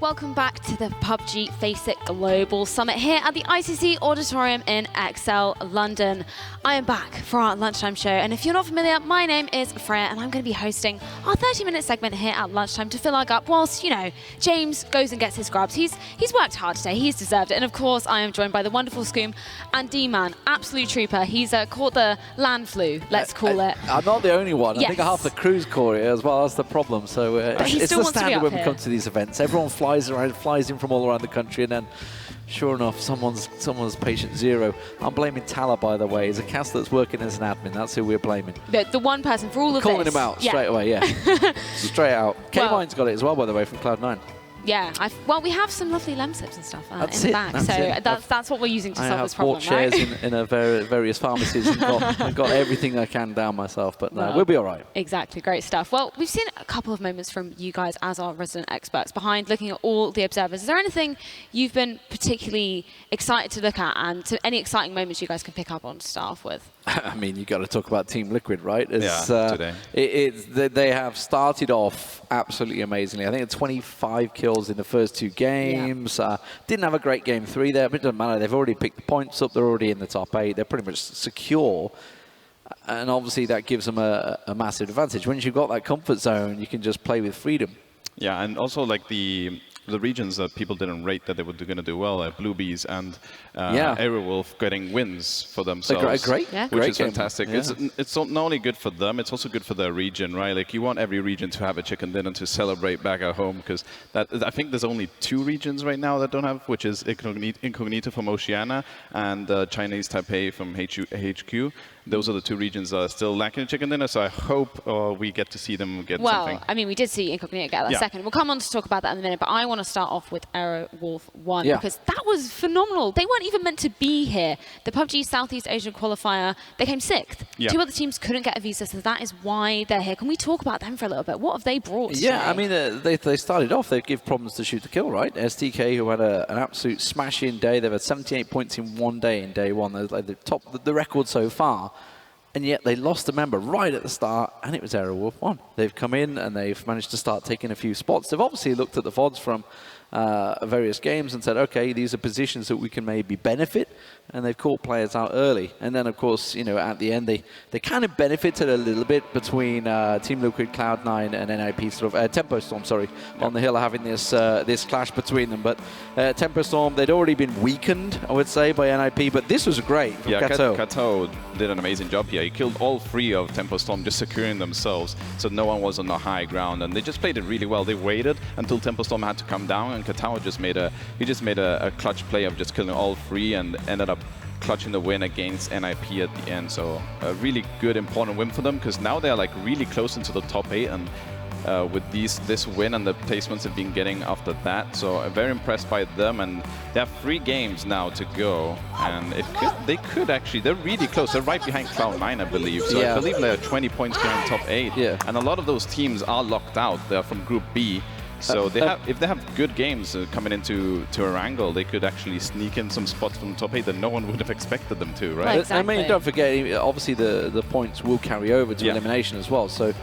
Welcome back to the PUBG FACEIT Global Summit here at the ICC Auditorium in Excel, London. I am back for our lunchtime show, and if you're not familiar, my name is Freya, and I'm going to be hosting our 30-minute segment here at lunchtime to fill our gap whilst, you know, James goes and gets his grubs. He's worked hard today, he's deserved it, and of course I am joined by the wonderful Scoom and D-Man, absolute trooper. He's caught the land flu, let's call it. I'm not the only one. Yes. I think half the crew's caught it as well. That's the problem. So it's the standard when we come to these events. Everyone flies in from all around the country, and then sure enough, someone's patient zero. I'm blaming Tala, by the way. He's a cast that's working as an admin. That's who we're blaming. The one person for all of Calling this. him out straight away, yeah. Straight out. K-Mine's got it as well, by the way, from Cloud9. Yeah, well, we have some lovely lamb slips and stuff in the back, so that's what we're using to solve this problem, I have bought shares in various pharmacies and got everything I can down myself, but no, we'll be all right. Exactly, great stuff. Well, we've seen a couple of moments from you guys as our resident experts behind looking at all the observers. Is there anything you've been particularly excited to look at, and any exciting moments you guys can pick up on to start off with? I mean, you've got to talk about Team Liquid, right? Today. They have started off absolutely amazingly. I think it's 25 kills in the first two games. Yeah. Didn't have a great game 3 there, but it doesn't matter. They've already picked the points up. They're already in the top 8. They're pretty much secure. And obviously that gives them a massive advantage. Once you've got that comfort zone, you can just play with freedom. Yeah, and also like the regions that people didn't rate that they were going to do well, like Blue Bees and Aerowolf getting wins for themselves, which is fantastic. Yeah. It's not only good for them, it's also good for their region, right? Like you want every region to have a chicken dinner to celebrate back at home, because I think there's only 2 regions right now that don't have, which is Incognito from Oceania and Chinese Taipei from HQ. Those are the 2 regions that are still lacking a chicken dinner, so I hope we get to see them get something. Well, I mean, we did see Incognito get that second. We'll come on to talk about that in a minute, but I want to start off with Aerowolf 1, because that was phenomenal. They weren't even meant to be here. The PUBG Southeast Asia qualifier, they came 6th. Yeah. 2 other teams couldn't get a visa, so that is why they're here. Can we talk about them for a little bit? What have they brought today? Yeah, I mean, they started off, they give problems to shoot to kill, right? STK, who had an absolute smashing day. They've had 78 points in one day in day 1. They're like the record so far. And yet they lost a member right at the start, and it was Aerowolf 1. They've come in and they've managed to start taking a few spots. They've obviously looked at the VODs from various games and said, okay, these are positions that we can maybe benefit, and they've caught players out early. And then, of course, you know, at the end, they kind of benefited a little bit between Team Liquid, Cloud9, and NIP, sort of Tempo Storm, on the hill, having this clash between them. But Tempo Storm, they'd already been weakened, I would say, by NIP, but this was great from Kato. Kato did an amazing job here. He killed all 3 of Tempo Storm, just securing themselves, so no one was on the high ground, and they just played it really well. They waited until Tempo Storm had to come down, and Kato just made a clutch play of just killing all 3 and ended up clutching the win against NIP at the end. So a really good, important win for them, because now they're like really close into the top 8, and with this win and the placements they've been getting after that. So I'm very impressed by them, and they have 3 games now to go, and they're really close. They're right behind Cloud9, I believe. So I believe they're 20 points behind top 8. Yeah. And a lot of those teams are locked out. They're from Group B. So if they have good games coming into Erangel, they could actually sneak in some spots from top 8 that no one would have expected them to, right? Well, exactly. I mean, don't forget, obviously the points will carry over to elimination as well. So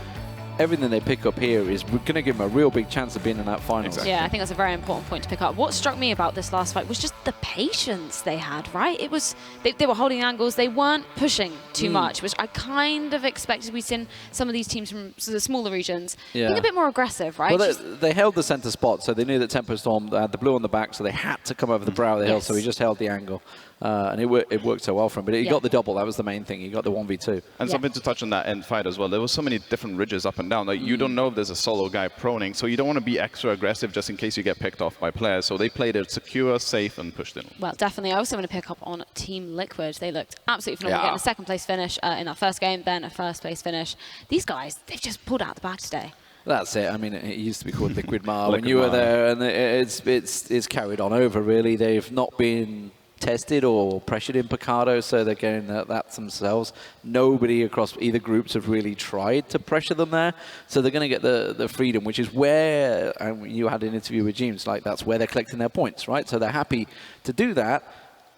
everything they pick up here is going to give them a real big chance of being in that final. Exactly. Yeah, I think that's a very important point to pick up. What struck me about this last fight was just the patience they had, right? It was they were holding angles, they weren't pushing too much, which I kind of expected. We've seen some of these teams from the smaller regions being a bit more aggressive, right? Well, they held the center spot, so they knew that Tempo Storm had the blue on the back, so they had to come over the brow of the hill, so he just held the angle. And it worked so well for him. But he got the double. That was the main thing. He got the 1v2. And something to touch on that end fight as well. There were so many different ridges up and down. Like you don't know if there's a solo guy proning, so you don't want to be extra aggressive just in case you get picked off by players. So they played it secure, safe, and pushed in. Well, definitely. I also want to pick up on Team Liquid. They looked absolutely phenomenal, getting a second-place finish in that first game, then a first-place finish. These guys, they've just pulled out the bag today. That's it. I mean, it used to be called Liquid Mar when you were there, and it's carried on over, really. They've not been tested or pressured in Picardo, so they're getting that themselves. Nobody across either groups have really tried to pressure them there, so they're going to get the freedom, which is where, and you had an interview with James, like that's where they're collecting their points, right? So they're happy to do that,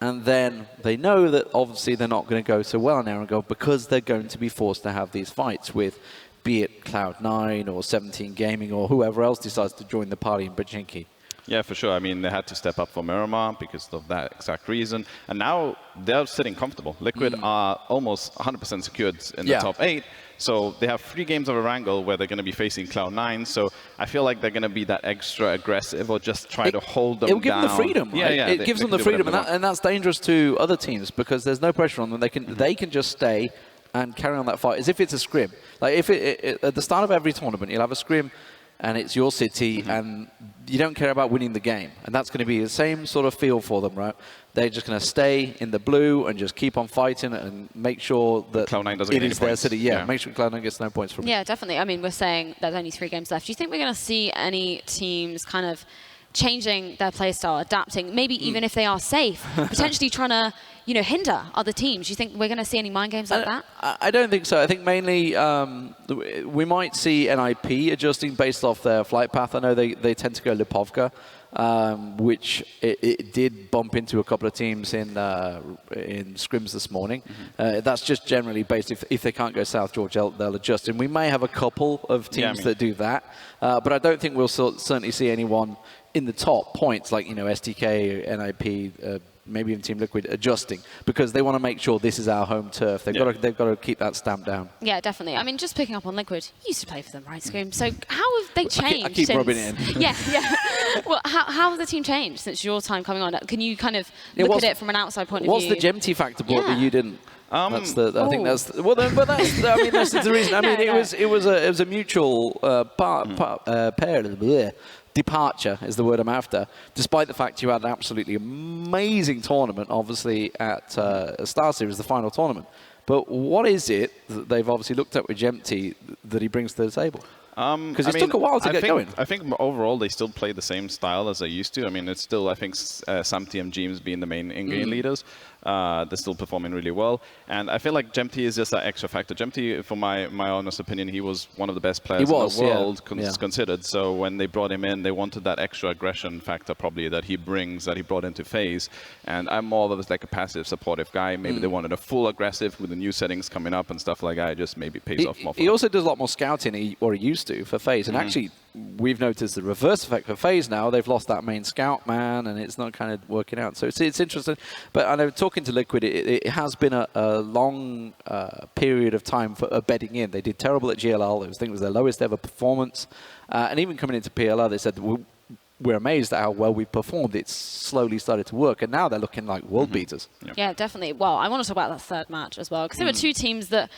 and then they know that obviously they're not going to go so well in Erangel because they're going to be forced to have these fights with, be it Cloud9 or 17 Gaming or whoever else decides to join the party in Pachinki. Yeah, for sure. I mean, they had to step up for Miramar because of that exact reason. And now they're sitting comfortable. Liquid are almost 100% secured in the top 8. So they have 3 games of Erangel where they're going to be facing Cloud9. So I feel like they're going to be that extra aggressive or just try to hold them down. It will give them the freedom, right? Yeah, it gives them the freedom, and that's dangerous to other teams because there's no pressure on them. They can just stay and carry on that fight as if it's a scrim. Like if at the start of every tournament, you'll have a scrim, and it's your city, and you don't care about winning the game. And that's going to be the same sort of feel for them, right? They're just going to stay in the blue and just keep on fighting and make sure that Cloud9 doesn't it get is any their points. city. Yeah, make sure Cloud9 gets no points from it. Yeah, definitely. I mean, we're saying there's only 3 games left. Do you think we're going to see any teams kind of changing their playstyle, adapting, maybe even if they are safe, potentially trying to, hinder other teams? Do you think we're going to see any mind games like that? I don't think so. I think mainly we might see NIP adjusting based off their flight path. I know they tend to go Lipovka, which it did bump into a couple of teams in scrims this morning. That's just generally based if they can't go South George, they'll adjust. And we may have a couple of teams that do that, but I don't think we'll certainly see anyone in the top points like STK, NIP, maybe even Team Liquid adjusting because they want to make sure this is our home turf. They've got to keep that stamp down. Yeah, definitely. I mean, just picking up on Liquid, you used to play for them, right, Scream? So how have they changed? I keep rubbing it in. Yeah. Well, how have the team changed since your time coming on? Can you kind of look at it from an outside point of view? What's the Gemty factor brought that you didn't? I think that's the reason. I mean, it was a mutual departure is the word I'm after, despite the fact you had an absolutely amazing tournament, obviously, at Star Series, the final tournament. But what is it that they've obviously looked at with Gemty that he brings to the table? Because it took a while to get going. I think overall they still play the same style as they used to. I mean, it's still, I think, Samty and James being the main in-game leaders. They're still performing really well. And I feel like Gemty is just that extra factor. Gemty, for my honest opinion, he was one of the best players in the world considered. So when they brought him in, they wanted that extra aggression factor probably that he brings, that he brought into FaZe. And I'm more of like a passive, supportive guy. Maybe they wanted a full aggressive with the new settings coming up and stuff like that. It just maybe pays off more for He also does a lot more scouting, or he used to, for FaZe. And actually, we've noticed the reverse effect for FaZe now. They've lost that main scout man, and it's not kind of working out. So it's interesting. But I know talking to Liquid, it has been a long period of time for bedding in. They did terrible at GLL. I think it was their lowest ever performance. And even coming into PLR, they said, we're amazed at how well we performed. It's slowly started to work. And now they're looking like world beaters. Yeah, definitely. Well, I want to talk about that third match as well, because there were 2 teams that,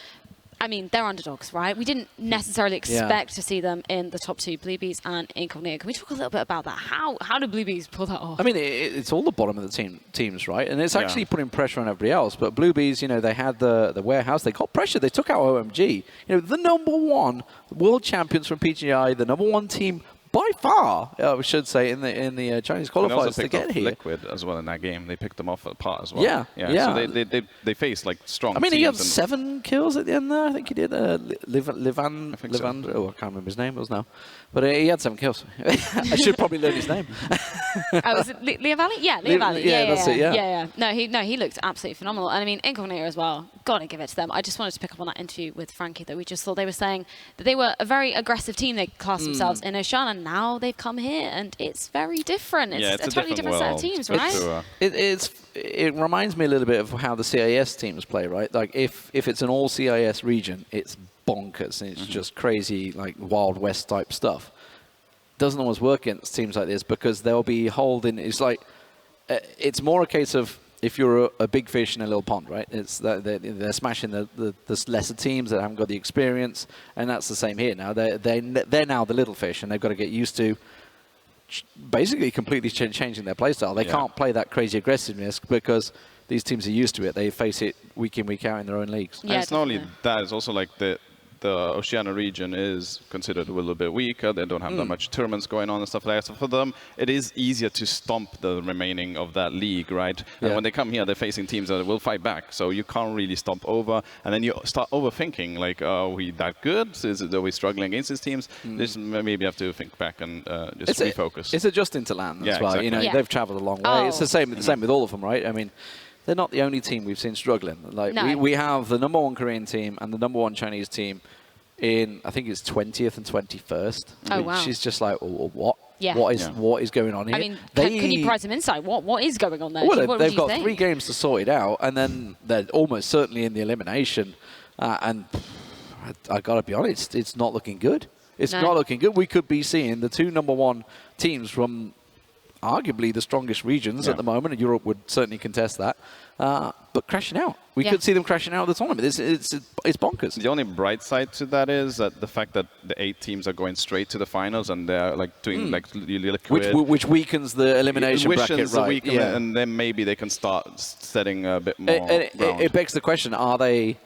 I mean, they're underdogs, right? We didn't necessarily expect to see them in the top 2, Bluebees and Incognito. Can we talk a little bit about that? How do Bluebees pull that off? I mean, it's all the bottom of the teams, right? And it's actually putting pressure on everybody else. But Bluebees, they had the warehouse. They got pressure. They took out OMG. The #1 world champions from PGI, the #1 team by far, we should say, in the Chinese qualifiers to get here. Liquid as well in that game. They picked them off apart as well. Yeah. So they faced like strong. I mean, teams he had 7 kills at the end there. I think he did. Levan. Oh, I can't remember his name was now, but he had 7 kills. I should probably learn his name. Was it Leavali? Yeah, Leavali. That's it. Yeah. No, he looked absolutely phenomenal. And I mean, Incognito as well. Gotta give it to them. I just wanted to pick up on that interview with Frankie that we just saw. They were saying that they were a very aggressive team. They classed themselves in Ocean, and now they've come here, and it's very different. It's a totally different set of teams, right? It reminds me a little bit of how the CIS teams play, right? Like if it's an all CIS region, it's bonkers and it's just crazy, like Wild West type stuff. Doesn't always work against teams like this because they'll be holding. It's like it's more a case of if you're a big fish in a little pond, right? It's that they're smashing the lesser teams that haven't got the experience, and that's the same here now. They're now the little fish, and they've got to get used to basically completely changing their playstyle. They can't play that crazy aggressiveness because these teams are used to it. They face it week in, week out in their own leagues. Yeah, and it's not only that, it's also like the Oceania region is considered a little bit weaker. They don't have that much tournaments going on and stuff like that. So for them, it is easier to stomp the remaining of that league, right? And when they come here, they're facing teams that will fight back. So you can't really stomp over. And then you start overthinking, like, are we that good? Are we struggling against these teams? This maybe have to think back and just refocus. It's adjusting to land as well. Exactly. They've traveled a long way. It's the same with all of them, right? I mean, they're not the only team we've seen struggling. Like we have the #1 Korean team and the #1 Chinese team in, I think it's 20th and 21st, which is just like, what? Yeah. What is going on here? I mean, can you provide some insight? What is going on there? Well, they've got 3 games to sort it out, and then they're almost certainly in the elimination. And I got to be honest, it's not looking good. It's not looking good. We could be seeing the 2 #1 teams from arguably the strongest regions at the moment, and Europe would certainly contest that, but crashing out. We could see them crashing out of the tournament. It's bonkers. The only bright side to that is that the fact that the 8 teams are going straight to the finals, and they're like doing like liquid, which weakens the elimination bracket, right? And then maybe they can start setting a bit more ground. It begs the question: are they?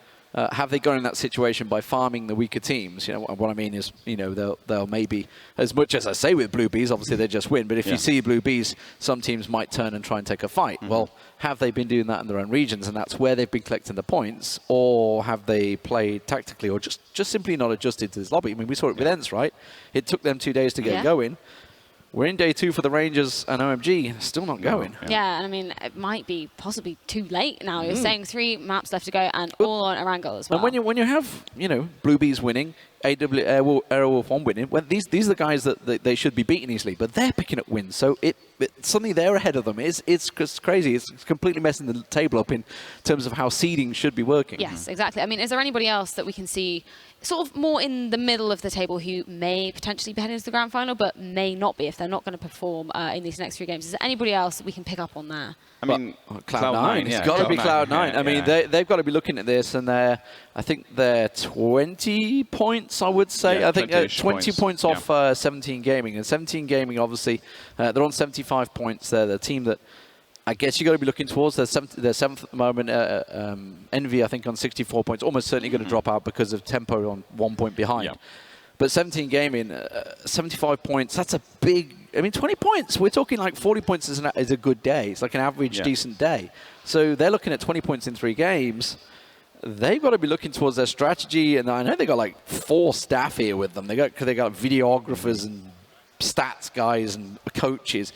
Have they gone in that situation by farming the weaker teams? You know, what I mean is, you know, they'll maybe, as much as I say with Blue Bees, obviously they just win, but if you see Blue Bees, some teams might turn and try and take a fight. Well, have they been doing that in their own regions, and that's where they've been collecting the points, or have they played tactically, or just simply not adjusted to this lobby? I mean, we saw it with ENCE, right? It took them 2 days to get going. We're in day 2 for the Rangers and OMG, still not going. Yeah, and I mean, it might be possibly too late now. You're saying 3 maps left to go, and all on Erangel as well. And when you have, you know, Blue Bees winning, Airwolf 1 winning, well, these are the guys that they should be beating easily, but they're picking up wins. So suddenly they're ahead of them. It's crazy. It's completely messing the table up in terms of how seeding should be working. Yes, exactly. I mean, is there anybody else that we can see sort of more in the middle of the table who may potentially be heading to the grand final, but may not be if they're not going to perform in these next 3 games? Is there anybody else that we can pick up on there? I mean, Cloud9. It's got to be Cloud9. I mean, they've got to be looking at this, and I think they're 20 points, I would say. Yeah, I think 20 points off 17 Gaming. And 17 Gaming, obviously, they're on 75 points. They're the team that I guess you've got to be looking towards. They're 7th at the moment. Envy, I think, on 64 points. Almost certainly going to drop out because of Tempo on 1 point behind. Yeah. But 17 Gaming, 75 points, that's a big... I mean, 20 points. We're talking like 40 points is a good day. It's like an average, decent day. So they're looking at 20 points in 3 games. They've got to be looking towards their strategy. And I know they got like 4 staff here with them. They got videographers and stats guys and coaches.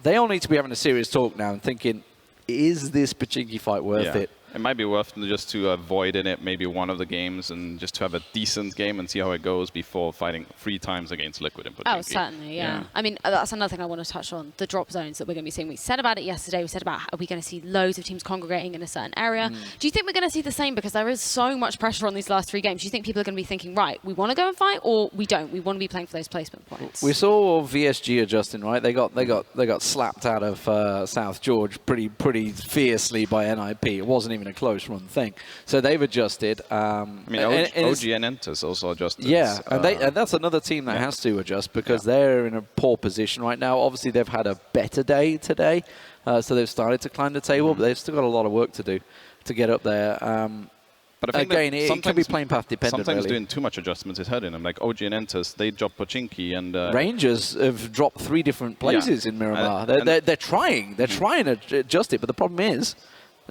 They all need to be having a serious talk now and thinking, is this Pachinki fight worth it? It might be worth just to avoid in it maybe one of the games and just to have a decent game and see how it goes before fighting 3 times against Liquid and Pachinki. Oh, certainly, yeah. I mean, that's another thing I want to touch on, the drop zones that we're going to be seeing. We said about it yesterday. We said about, are we going to see loads of teams congregating in a certain area? Do you think we're going to see the same? Because there is so much pressure on these last 3 games. Do you think people are going to be thinking, right, we want to go and fight, or we don't? We want to be playing for those placement points. We saw VSG adjusting, right? They got slapped out of South George pretty fiercely by NIP. It wasn't even a close run thing. So they've adjusted. I mean, OG and Entus also adjusted. Yeah, and that's another team that has to adjust because they're in a poor position right now. Obviously, they've had a better day today, so they've started to climb the table, but they've still got a lot of work to do to get up there. But I think again, it can be playing path dependent. Sometimes really. doing too much adjustments is hurting them. Like OG and Entus, they dropped Pachinki and Rangers have dropped 3 different places in Miramar. They're trying. They're trying to adjust it, but the problem is,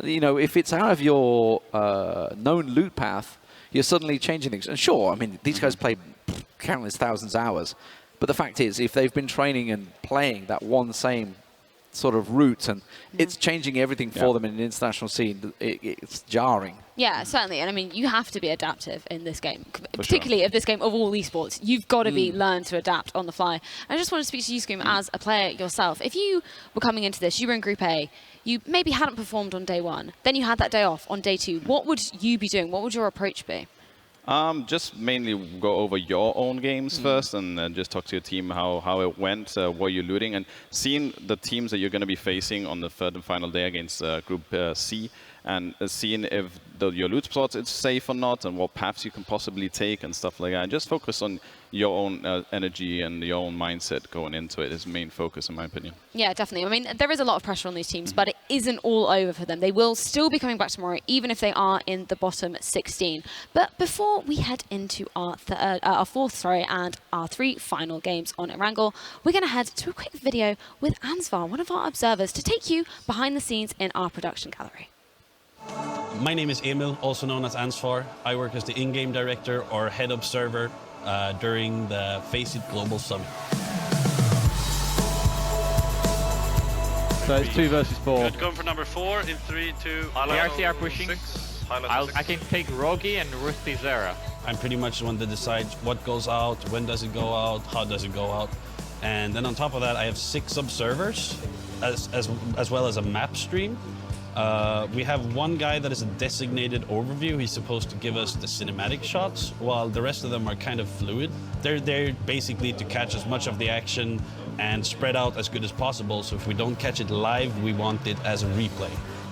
you know, if it's out of your known loot path, you're suddenly changing things. And sure, I mean, these guys played countless thousands of hours. But the fact is, if they've been training and playing that one same sort of route, and it's changing everything for them in an international scene, it's jarring. Yeah, certainly. And I mean, you have to be adaptive in this game, particularly of this game of all esports. You've got to be learn to adapt on the fly. I just want to speak to you, Scream, as a player yourself. If you were coming into this, you were in Group A, you maybe hadn't performed on day 1, then you had that day off on day 2. What would you be doing? What would your approach be? Just mainly go over your own games first and just talk to your team how it went, what you're looting, and seeing the teams that you're going to be facing on the 3rd and final day against Group C, and seeing if your loot spots it's safe or not, and what paths you can possibly take and stuff like that. And just focus on your own energy and your own mindset going into it is the main focus, in my opinion. Yeah, definitely. I mean, there is a lot of pressure on these teams, but it isn't all over for them. They will still be coming back tomorrow, even if they are in the bottom 16. But before we head into our 4th, and our 3 final games on Erangel, we're going to head to a quick video with Ansvar, one of our observers, to take you behind the scenes in our production gallery. My name is Emil, also known as Ansvar. I work as the in-game director or head observer during the FACEIT Global Summit. So it's 2 versus 4. Good. Going for number 4 in 3, 2. RC are pushing. I can take Rogi and Rusty Zera. I'm pretty much the one that decides what goes out, when does it go out, how does it go out. And then on top of that, I have 6 observers, as well as a map stream. We have one guy that is a designated overview. He's supposed to give us the cinematic shots, while the rest of them are kind of fluid. They're there basically to catch as much of the action and spread out as good as possible. So if we don't catch it live, we want it as a replay.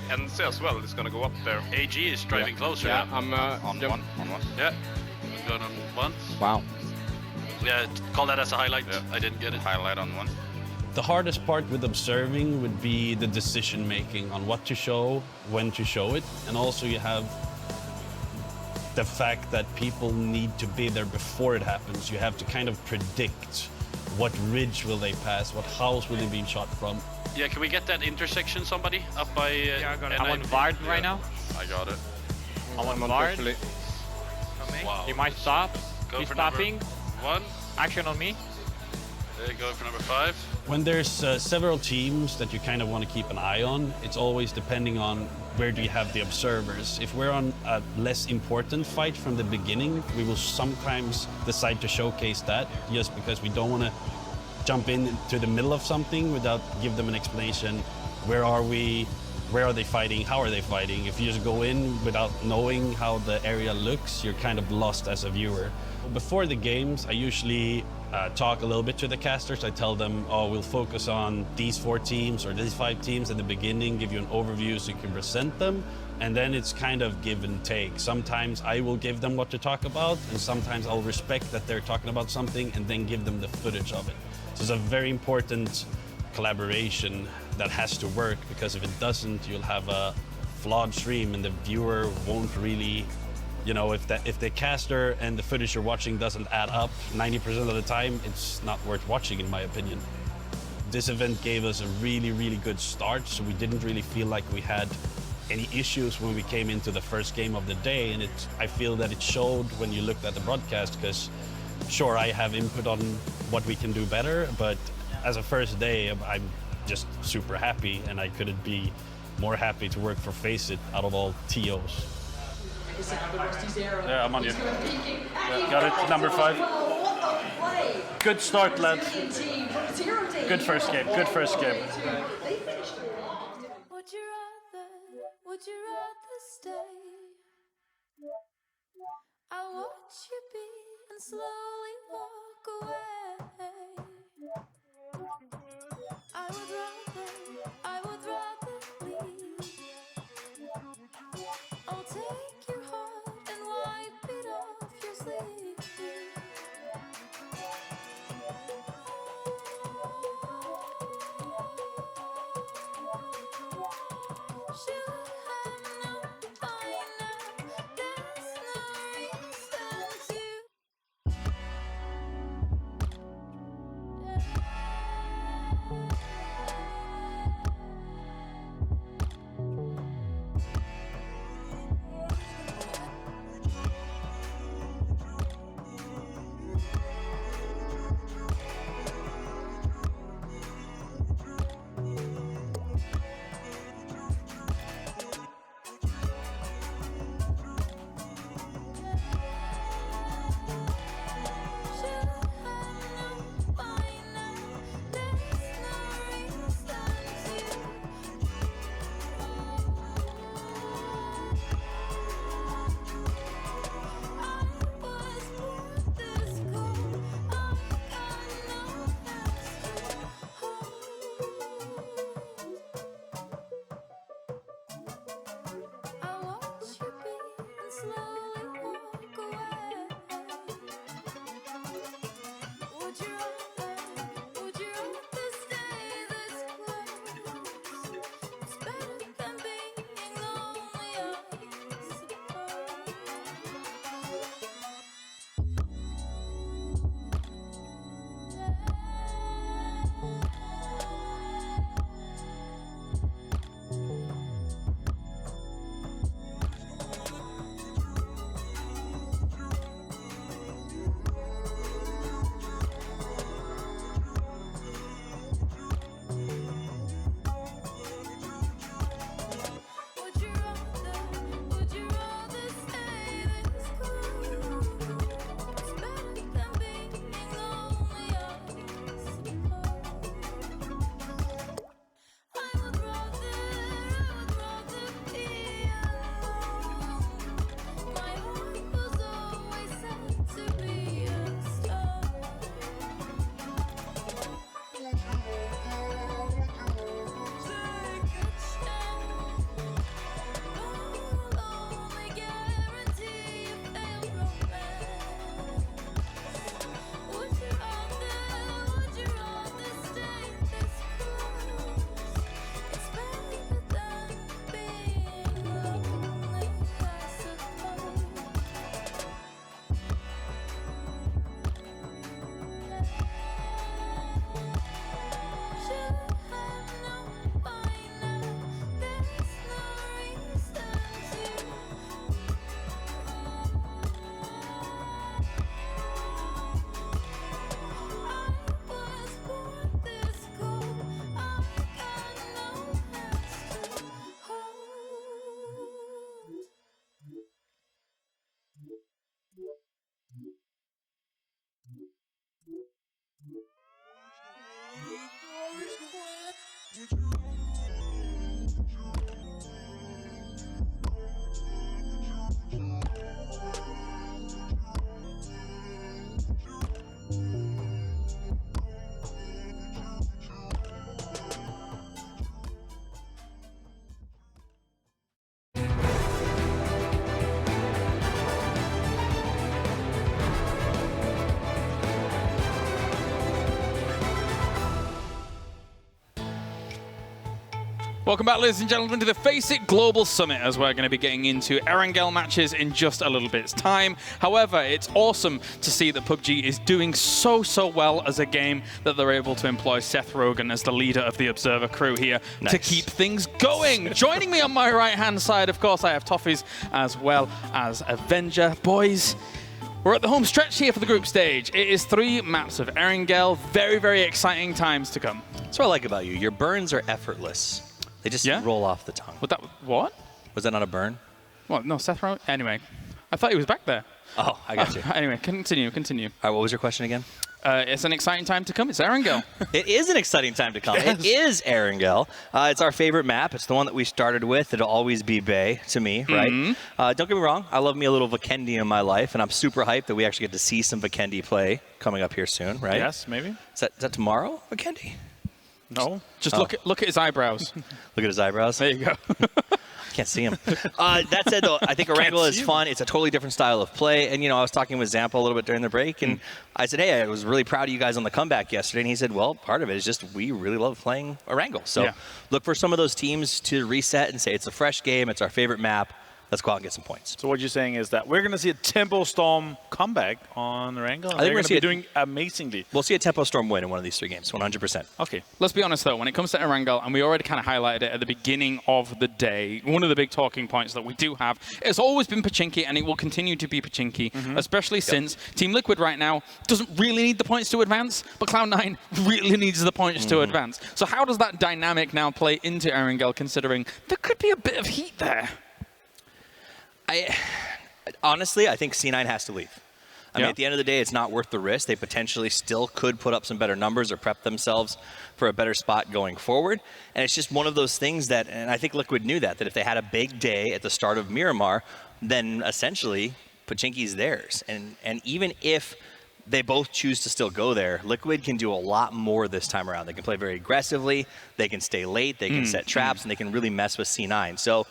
And C as well, it's gonna go up there. AG is driving closer. Yeah, I'm on one. Yeah, going on 1. Wow. Yeah, call that as a highlight. Yeah. I didn't get it. Highlight on 1. The hardest part with observing would be the decision making on what to show, when to show it, and also you have the fact that people need to be there before it happens. You have to kind of predict what ridge will they pass, what house will they be shot from. Yeah, can we get that intersection, somebody? Up by... I'm on Vard right now. I got it. I'm on Vard. Wow. He might stop. Go He's for stopping. Number 1. Action on me. Go for number 5. When there's several teams that you kind of want to keep an eye on, it's always depending on where do you have the observers. If we're on a less important fight from the beginning, we will sometimes decide to showcase that just because we don't want to jump into the middle of something without give them an explanation. Where are we? Where are they fighting? How are they fighting? If you just go in without knowing how the area looks, you're kind of lost as a viewer. Before the games, I usually talk a little bit to the casters. I tell them, oh, we'll focus on these 4 teams or these 5 teams in the beginning, give you an overview so you can present them, and then it's kind of give and take. Sometimes I will give them what to talk about, and sometimes I'll respect that they're talking about something and then give them the footage of it. So it's a very important collaboration that has to work, because if it doesn't, you'll have a flawed stream and the viewer won't really, you know, if the caster and the footage you're watching doesn't add up 90% of the time, it's not worth watching, in my opinion. This event gave us a really, really good start, so we didn't really feel like we had any issues when we came into the first game of the day, and I feel that it showed when you looked at the broadcast, because sure, I have input on what we can do better, but as a first day, I'm just super happy, and I couldn't be more happy to work for FACEIT out of all TOs. Yeah, I'm on you. Yeah, got it, number 5. Good start, lad. Good first game, good first game. Would you rather stay? I watch you be and slowly walk away. I would rather leave. I'll take your heart and wipe it off your sleeve. Should have known by now, there's no reason to. Welcome back, ladies and gentlemen, to the FACEIT Global Summit, as we're going to be getting into Erangel matches in just a little bit's time. However, it's awesome to see that PUBG is doing so well as a game that they're able to employ Seth Rogen as the leader of the Observer crew here to keep things going. Joining me on my right-hand side, of course, I have Toffees as well as Avenger. Boys, we're at the home stretch here for the group stage. It is 3 maps of Erangel. Very, very exciting times to come. That's what I like about you. Your burns are effortless. They just roll off the tongue. What? Was that not a burn? Well, no, Seth Rogen. Anyway, I thought he was back there. Oh, I got you. Anyway, continue. All right, what was your question again? It's an exciting time to come. It's Erangel. It is an exciting time to come. Yes. It is Erangel. It's our favorite map. It's the one that we started with. It'll always be Bay to me, right? Don't get me wrong. I love me a little Vikendi in my life, and I'm super hyped that we actually get to see some Vikendi play coming up here soon, right? Yes, maybe. Is that tomorrow, Vikendi? No. Just look at his eyebrows. Look at his eyebrows? There you go. Can't see him. That said, though, I think Erangel is fun. It's a totally different style of play. And, you know, I was talking with Zampa a little bit during the break, and I said, hey, I was really proud of you guys on the comeback yesterday. And he said, well, part of it is just we really love playing Erangel. So look for some of those teams to reset and say it's a fresh game. It's our favorite map. Let's go out and get some points. So what you're saying is that we're going to see a Tempo Storm comeback on Erangel. I think we're going to be doing amazingly. We'll see a Tempo Storm win in one of these 3 games, 100%. Okay. Let's be honest, though. When it comes to Erangel, and we already kind of highlighted it at the beginning of the day, one of the big talking points that we do have has always been Pachinki, and it will continue to be Pachinki, especially since Team Liquid right now doesn't really need the points to advance, but Cloud9 really needs the points to advance. So how does that dynamic now play into Erangel, considering there could be a bit of heat there? Honestly, I think C9 has to leave. I mean, at the end of the day, it's not worth the risk. They potentially still could put up some better numbers or prep themselves for a better spot going forward. And it's just one of those things that, and I think Liquid knew that if they had a big day at the start of Miramar, then essentially Pachinki's theirs. And even if they both choose to still go there, Liquid can do a lot more this time around. They can play very aggressively, they can stay late, they can set traps, and they can really mess with C9. So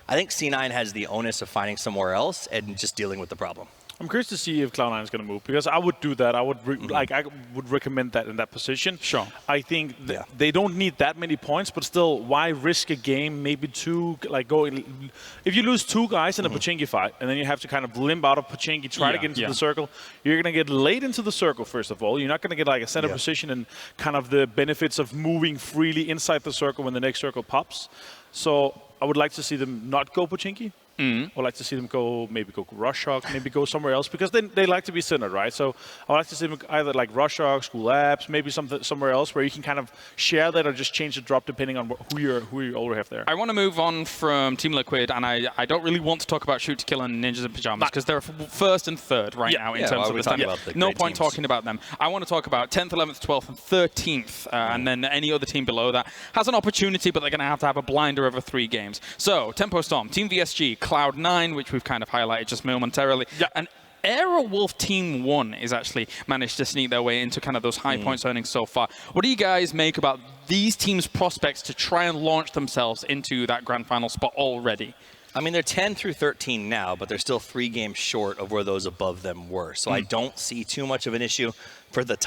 I think C9 has the onus of finding somewhere else and just dealing with the problem. I'm curious to see if Cloud9 is going to move, because I would do that. I would I would recommend that in that position. Sure. I think they don't need that many points, but still, why risk a game? Maybe 2, like going. If you lose 2 guys in a Pachinki fight, and then you have to kind of limp out of Pachinki, try to get into the circle, you're going to get late into the circle, first of all. You're not going to get like a center position and kind of the benefits of moving freely inside the circle when the next circle pops. So I would like to see them not go Pachinki. I would like to see them maybe go Rush Hawk, maybe go somewhere else, because then they like to be centered, right? So I would like to see them either like Rush Hawk, School Labs, maybe somewhere else where you can kind of share that or just change the drop depending on who you already have there. I want to move on from Team Liquid, and I don't really want to talk about Shoot to Kill and Ninjas in Pajamas, because they're first and third right now in terms of the standing. No point talking about them. I want to talk about 10th, 11th, 12th, and 13th, and then any other team below that has an opportunity, but they're going to have a blinder over 3 games. So, Tempo Storm, Team VSG, Cloud9, which we've kind of highlighted just momentarily, and Aerowolf Team 1 is actually managed to sneak their way into kind of those high points earnings so far. What do you guys make about these teams' prospects to try and launch themselves into that grand final spot already? I mean, they're 10 through 13 now, but they're still 3 games short of where those above them were. So I don't see too much of an issue for the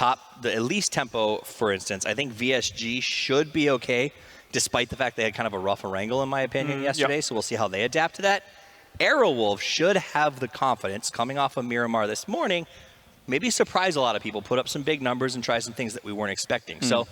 at least Tempo, for instance. I think VSG should be okay, despite the fact they had kind of a rough Erangel, in my opinion, yesterday. So we'll see how they adapt to that. Aerowolf should have the confidence coming off of Miramar this morning, maybe surprise a lot of people, put up some big numbers and try some things that we weren't expecting. So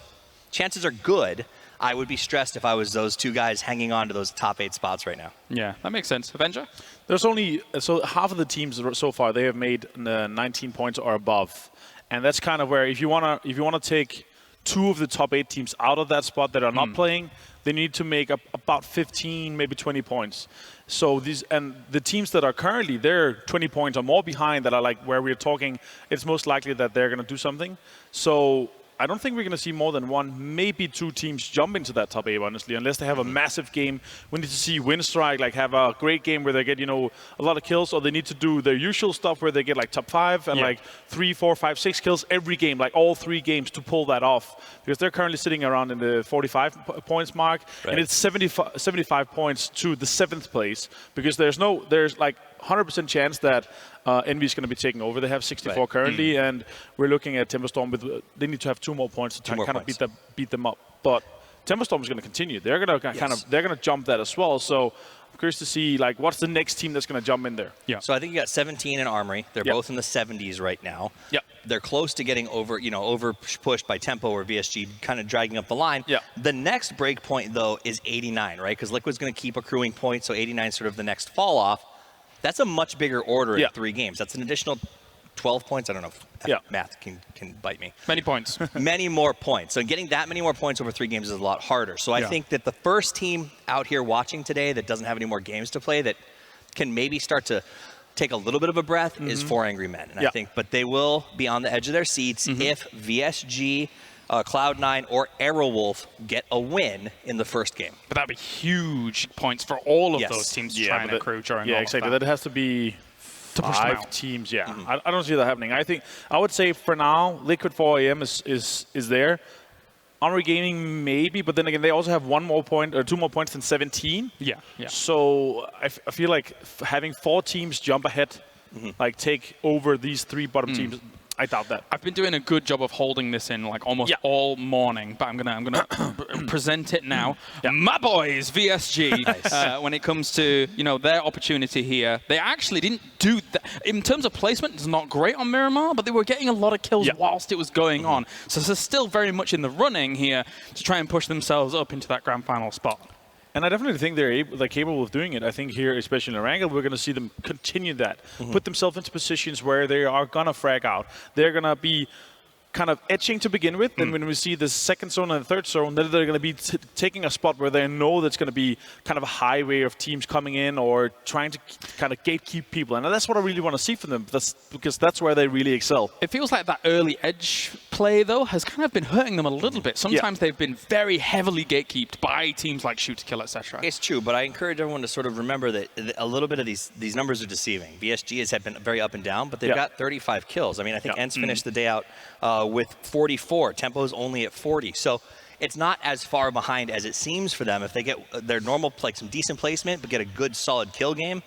chances are good. I would be stressed if I was those 2 guys hanging on to those top 8 spots right now. Yeah, that makes sense. Avenger? There's only, so half of the teams so far, they have made 19 points or above. And that's kind of where, if you want to take 2 of the top 8 teams out of that spot that are not playing, they need to make about 15, maybe 20 points. So the teams that are currently, they're 20 points or more behind, that are like where we're talking, it's most likely that they're going to do something. So I don't think we're going to see more than 1, maybe 2 teams jump into that top 8, honestly, unless they have a massive game. We need to see Winstrike like have a great game where they get, a lot of kills, or they need to do their usual stuff where they get like top 5 and like 3, 4, 5, 6 kills every game, like all 3 games to pull that off. Because they're currently sitting around in the 45 points mark, and it's 75 points to the 7th place, because there's like 100% chance that Envy is going to be taking over. They have 64 currently, and we're looking at Tempo Storm with they need to have 2 more points to kind of beat them up. But Temperstorm is going to continue. They're going to they're going to jump that as well. So I'm curious to see like what's the next team that's going to jump in there. Yeah. So I think you got 17 in Armory. They're both in the 70s right now. Yep. They're close to getting over pushed by Tempo or VSG, kind of dragging up the line. Yeah. The next break point though is 89, right? Because Liquid's going to keep accruing points, so 89 is sort of the next fall off. That's a much bigger order in 3 games. That's an additional 12 points. I don't know if math can bite me. Many points. Many more points. So getting that many more points over 3 games is a lot harder. So I think that the first team out here watching today that doesn't have any more games to play that can maybe start to take a little bit of a breath is 4 Angry Men. And I think, but they will be on the edge of their seats if VSG, Cloud9, or Aerowolf get a win in the first game. But that'd be huge points for all of those teams to try and accrue during all exactly. of That has to be to push them 5 out. teams. Yeah, I don't see that happening. I would say for now, Liquid 4AM is there. Armory Gaming maybe, but then again, they also have 1 more point or 2 more points than 17. Yeah. So I feel like having 4 teams jump ahead, like take over these 3 bottom teams, I doubt that. I've been doing a good job of holding this in like almost all morning, but I'm gonna present it now. My boys, VSG, when it comes to their opportunity here, they actually didn't do that. In terms of placement, it's not great on Miramar, but they were getting a lot of kills whilst it was going on. So they're still very much in the running here to try and push themselves up into that grand final spot. And I definitely think they're capable of doing it. I think here, especially in Erangel, we're going to see them continue that. Put themselves into positions where they are going to frag out. They're going to be kind of etching to begin with. Then when we see the second zone and the third zone, then they're going to be taking a spot where they know that's going to be kind of a highway of teams coming in or trying to kind of gatekeep people. And that's what I really want to see from them, because that's where they really excel. It feels like that early edge play, though, has kind of been hurting them a little bit. Sometimes they've been very heavily gatekeeped by teams like Shoot to Kill, etc. It's true, but I encourage everyone to sort of remember that a little bit of these numbers are deceiving. VSG has been very up and down, but they've got 35 kills. I mean, I think ENCE finished the day out with 44. Tempo's only at 40. So it's not as far behind as it seems for them. If they get their normal, like some decent placement, but get a good solid kill game,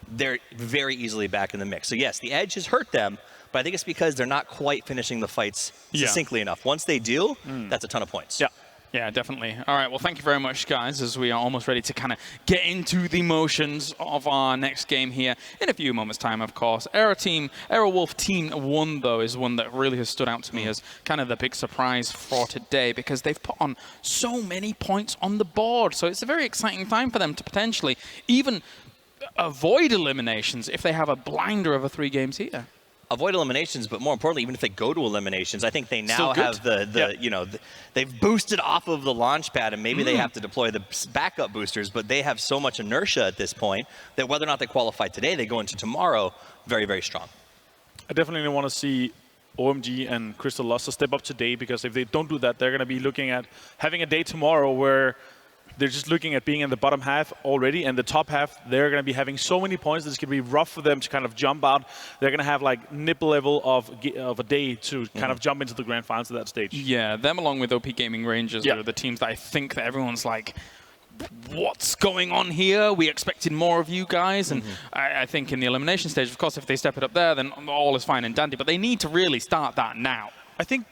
they're very easily back in the mix. So yes, the edge has hurt them, but I think it's because they're not quite finishing the fights succinctly enough. Once they do, that's a ton of points. Yeah, definitely. All right, well, thank you very much, guys, as we are almost ready to kind of get into the motions of our next game here in a few moments' time, of course. Aerowolf Team 1, though, is one that really has stood out to me as kind of the big surprise for today, because they've put on so many points on the board. So it's a very exciting time for them to potentially even avoid eliminations if they have a blinder of 3 games here. Avoid eliminations, but more importantly, even if they go to eliminations, I think they now have they've boosted off of the launch pad, and maybe they have to deploy the backup boosters, but they have so much inertia at this point that whether or not they qualify today, they go into tomorrow very, very strong. I definitely want to see OMG and Crystal Luster step up today, because if they don't do that, they're going to be looking at having a day tomorrow where they're just looking at being in the bottom half already, and the top half, they're going to be having so many points that it's going to be rough for them to kind of jump out. They're going to have like nipple level of a day to kind of jump into the grand finals at that stage. Yeah, them along with OP Gaming Rangers are the teams that I think that everyone's like, what's going on here? We expected more of you guys. And I think in the elimination stage, of course, if they step it up there, then all is fine and dandy. But they need to really start that now. I think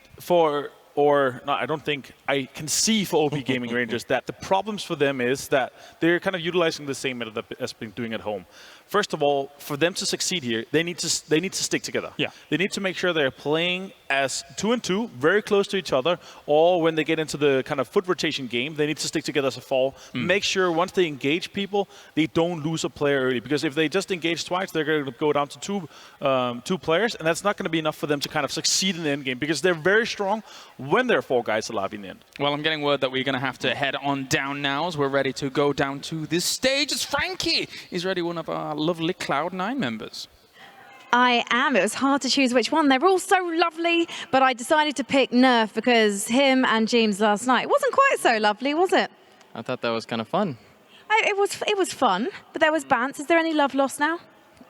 I don't think I can see for OP Gaming Rangers that the problems for them is that they're kind of utilizing the same method as been doing at home. First of all, for them to succeed here, they need to stick together. Yeah. They need to make sure they're playing as 2 and 2, very close to each other, or when they get into the kind of foot rotation game, they need to stick together as a fall. Make sure once they engage people, they don't lose a player early, because if they just engage twice, they're going to go down to two players, and that's not going to be enough for them to kind of succeed in the end game, because they're very strong when there are 4 guys alive in the end. Well, I'm getting word that we're going to have to head on down now as we're ready to go down to this stage. It's Frankie. He's ready, one of our lovely Cloud9 members. I am. It was hard to choose which one. They're all so lovely, but I decided to pick Nerf because him and James last night wasn't quite so lovely, was it? I thought that was kind of fun. It was fun, but there was bants. Is there any love lost now?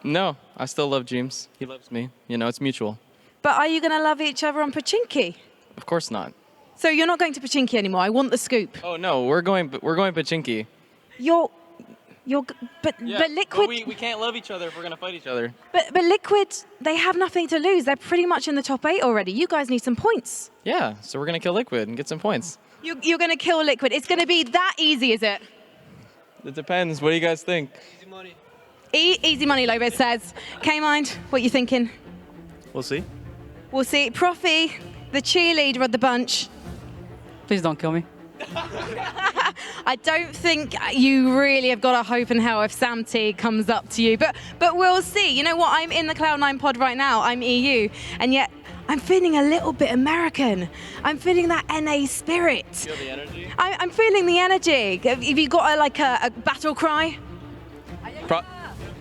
No, I still love James. He loves me. You know, it's mutual. But are you going to love each other on Pachinki? Of course not. So you're not going to Pachinki anymore. I want the scoop. Oh no, we're going Pachinki. But Liquid. We can't love each other if we're going to fight each other. But Liquid, they have nothing to lose. They're pretty much in the top 8 already. You guys need some points. Yeah, so we're going to kill Liquid and get some points. You're going to kill Liquid. It's going to be that easy, is it? It depends. What do you guys think? Easy money. Easy money, Lobez says. K-Mind, what you thinking? We'll see. We'll see. Profi, the cheerleader of the bunch. Please don't kill me. I don't think you really have got a hope in hell if Sam T comes up to you, but we'll see. You know what? I'm in the Cloud9 pod right now. I'm EU, and yet I'm feeling a little bit American. I'm feeling that NA spirit. Feel the energy? I'm feeling the energy. Have you got a battle cry?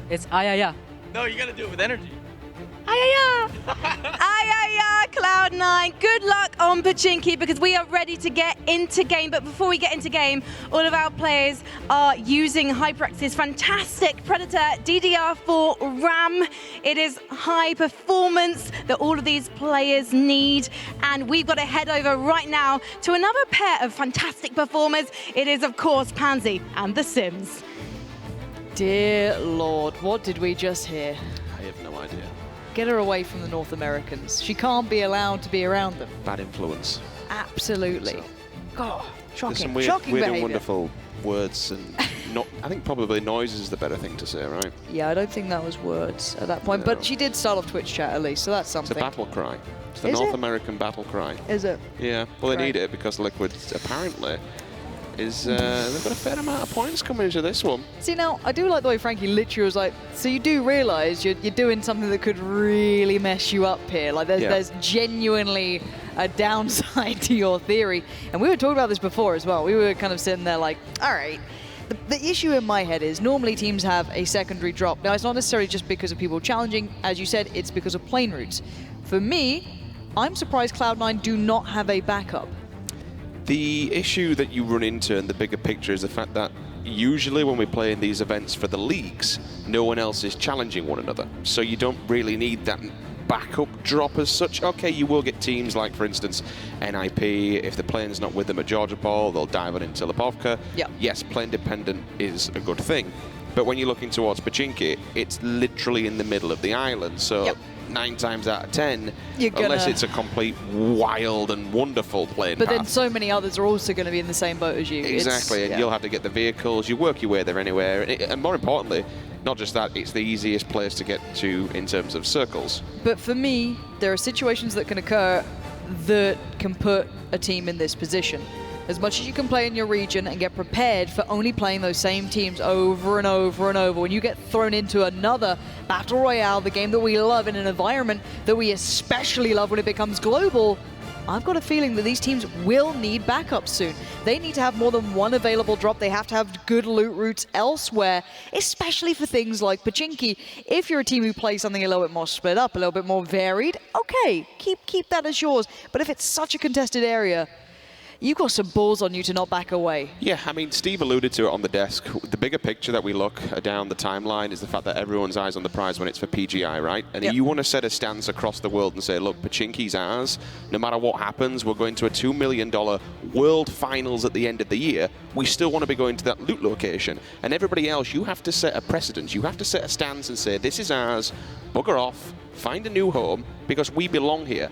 It's ayaya. No, you gotta do it with energy. Ayaya! Ayaya, Cloud9. Good luck on Pachinki because we are ready to get into game. But before we get into game, all of our players are using Hyperx's fantastic Predator DDR4 RAM. It is high performance that all of these players need. And we've got to head over right now to another pair of fantastic performers. It is, of course, Pansy and The Sims. Dear Lord, what did we just hear? I have no idea. Get her away from the North Americans. She can't be allowed to be around them. Bad influence. Absolutely. So, God, shocking. there's some weird, shocking weird and behavior. wonderful words, and not. I think probably noise is the better thing to say, right? Yeah, I don't think that was words at that point, No. but she did start off Twitch chat at least, so that's something. It's a battle cry. It's the Is North it? American battle cry. Is it? Yeah. Well, they Right. need it because Liquid apparently is they've got a fair amount of points coming into this one. See, now, I do like the way Frankie literally was like, so you do realise you're doing something that could really mess you up here. Like, there's genuinely a downside to your theory. And we were talking about this before as well. We were kind of sitting there like, all right. The issue in my head is normally teams have a secondary drop. Now, it's not necessarily just because of people challenging. As you said, it's because of plane routes. For me, I'm surprised Cloud9 do not have a backup. The issue that you run into in the bigger picture is the fact that usually when we play in these events for the leagues, no one else is challenging one another. So you don't really need that backup drop as such. Okay, you will get teams like, for instance, NIP. If the plane's not with them at Georgia Paul, they'll dive on into Lipovka. Yeah. Yes, plane dependent is a good thing. But when you're looking towards Pachinki, it's literally in the middle of the island. So 9 times out of 10, unless it's a complete wild and wonderful plane But path. then so many others are also going to be in the same boat as you. Exactly, and you'll have to get the vehicles, you work your way there anywhere, and more importantly, not just that, it's the easiest place to get to in terms of circles. But for me, there are situations that can occur that can put a team in this position. As much as you can play in your region and get prepared for only playing those same teams over and over and over, when you get thrown into another Battle Royale, the game that we love in an environment that we especially love when it becomes global, I've got a feeling that these teams will need backups soon. They need to have more than one available drop. They have to have good loot routes elsewhere, especially for things like Pachinki. If you're a team who plays something a little bit more split up, a little bit more varied, okay, keep that as yours. But if it's such a contested area, you've got some balls on you to not back away. Yeah, I mean, Steve alluded to it on the desk. The bigger picture that we look down the timeline is the fact that everyone's eyes on the prize when it's for PGI, right? And you want to set a stance across the world and say, look, Pachinki's ours. No matter what happens, we're going to a $2 million World Finals at the end of the year. We still want to be going to that loot location. And everybody else, you have to set a precedence. You have to set a stance and say, this is ours, bugger off, find a new home, because we belong here.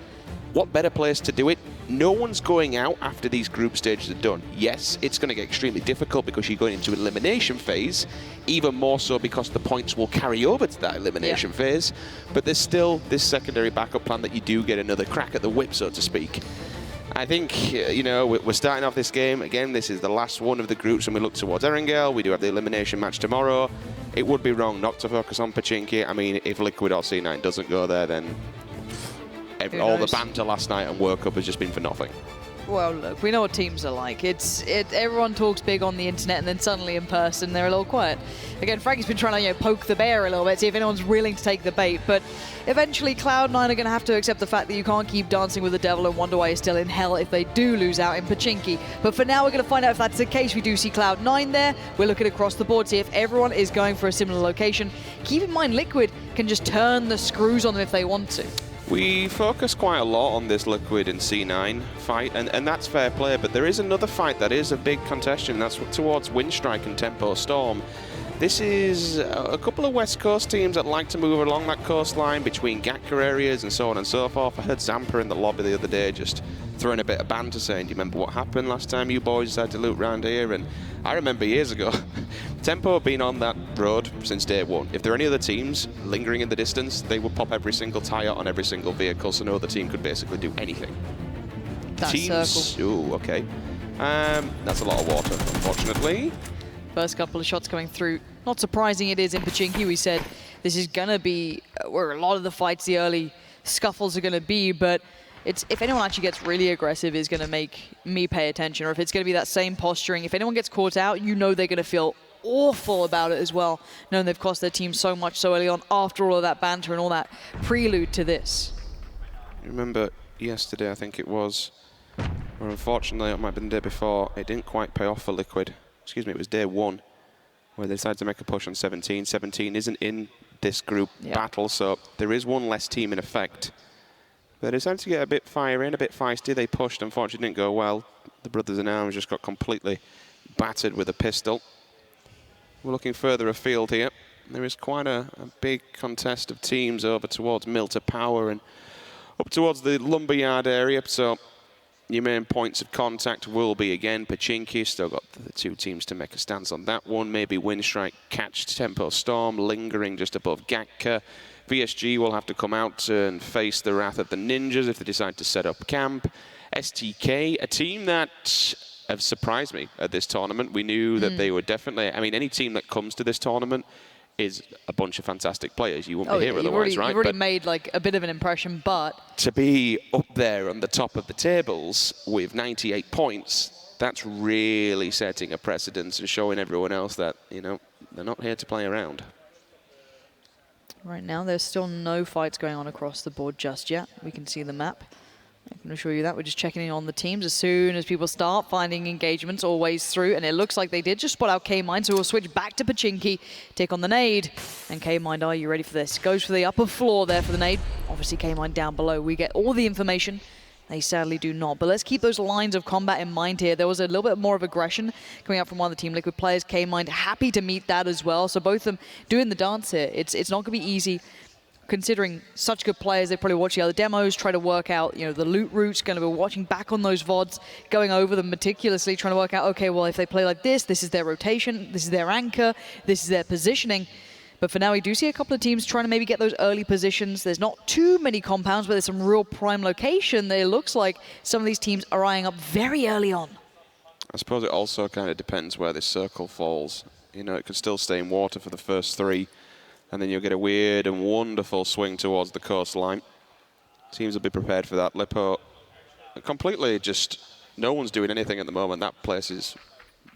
What better place to do it? No one's going out after these group stages are done. Yes, it's going to get extremely difficult because you're going into an elimination phase, even more so because the points will carry over to that elimination phase. But there's still this secondary backup plan that you do get another crack at the whip, so to speak. I think, you know, we're starting off this game. Again, this is the last one of the groups when we look towards Erangel. We do have the elimination match tomorrow. It would be wrong not to focus on Pachinki. I mean, if Liquid or C9 doesn't go there, then all the banter last night and World Cup has just been for nothing. Well, look, we know what teams are like. Everyone talks big on the internet, and then suddenly in person they're a little quiet. Again, Frankie's been trying to poke the bear a little bit, see if anyone's willing to take the bait. But eventually, Cloud9 are going to have to accept the fact that you can't keep dancing with the devil and wonder why you're still in hell if they do lose out in Pachinki. But for now, we're going to find out if that's the case. We do see Cloud9 there. We're looking across the board, see if everyone is going for a similar location. Keep in mind, Liquid can just turn the screws on them if they want to. We focus quite a lot on this Liquid and C9 fight, and that's fair play, but there is another fight that is a big contention. That's towards Windstrike and Tempo Storm. This is a couple of West Coast teams that like to move along that coastline between Gatka areas and so on and so forth. I heard Zampa in the lobby the other day just throwing a bit of banter saying, do you remember what happened last time you boys decided to loot round here? And I remember years ago, Tempo have been on that road since day one. If there are any other teams lingering in the distance, they would pop every single tyre on every single vehicle, so no other team could basically do anything. That circle. Ooh, okay. That's a lot of water, unfortunately. First couple of shots coming through. Not surprising it is in Pachinki. We said this is going to be where a lot of the fights, the early scuffles are going to be, but it's if anyone actually gets really aggressive is going to make me pay attention, or if it's going to be that same posturing. If anyone gets caught out, you know they're going to feel awful about it as well, knowing they've cost their team so much so early on after all of that banter and all that prelude to this. Remember yesterday, I think it was, or unfortunately it might have been the day before, it didn't quite pay off for Liquid. Excuse me, it was day one, where they decided to make a push on 17. 17 isn't in this group battle, so there is one less team in effect. They decided to get a bit fiery and a bit feisty. They pushed, unfortunately didn't go well. The Brothers in Arms just got completely battered with a pistol. We're looking further afield here. There is quite a big contest of teams over towards Milter Power and up towards the Lumberyard area, so your main points of contact will be, again, Pachinki. Still got the two teams to make a stance on that one. Maybe Windstrike catch Tempo Storm, lingering just above Gatka. VSG will have to come out and face the wrath of the Ninjas if they decide to set up camp. STK, a team that have surprised me at this tournament. We knew that they were definitely, I mean, any team that comes to this tournament is a bunch of fantastic players. You wouldn't be here otherwise, right? You've already made like a bit of an impression, but to be up there on the top of the tables with 98 points, that's really setting a precedence and showing everyone else that, you know, they're not here to play around. Right now, there's still no fights going on across the board just yet. We can see the map. I can assure you that. We're just checking in on the teams as soon as people start finding engagements always through, and it looks like they did just spot out K-Mind, so we'll switch back to Pachinki, take on the nade. And K-Mind, are you ready for this? Goes for the upper floor there for the nade. Obviously, K-Mind down below. We get all the information. They sadly do not. But let's keep those lines of combat in mind here. There was a little bit more of aggression coming out from one of the Team Liquid players. K-Mind happy to meet that as well. So both of them doing the dance here. It's not going to be easy. Considering such good players, they probably watch the other demos, try to work out, you know, the loot routes, going to be watching back on those VODs, going over them meticulously, trying to work out, okay, well, if they play like this is their rotation, this is their anchor, this is their positioning. But for now, we do see a couple of teams trying to maybe get those early positions. There's not too many compounds, but there's some real prime location. It looks like some of these teams are eyeing up very early on. I suppose it also kind of depends where this circle falls. You know, it could still stay in water for the first three, and then you'll get a weird and wonderful swing towards the coastline. Teams will be prepared for that. Lippo, completely just, no one's doing anything at the moment. That place is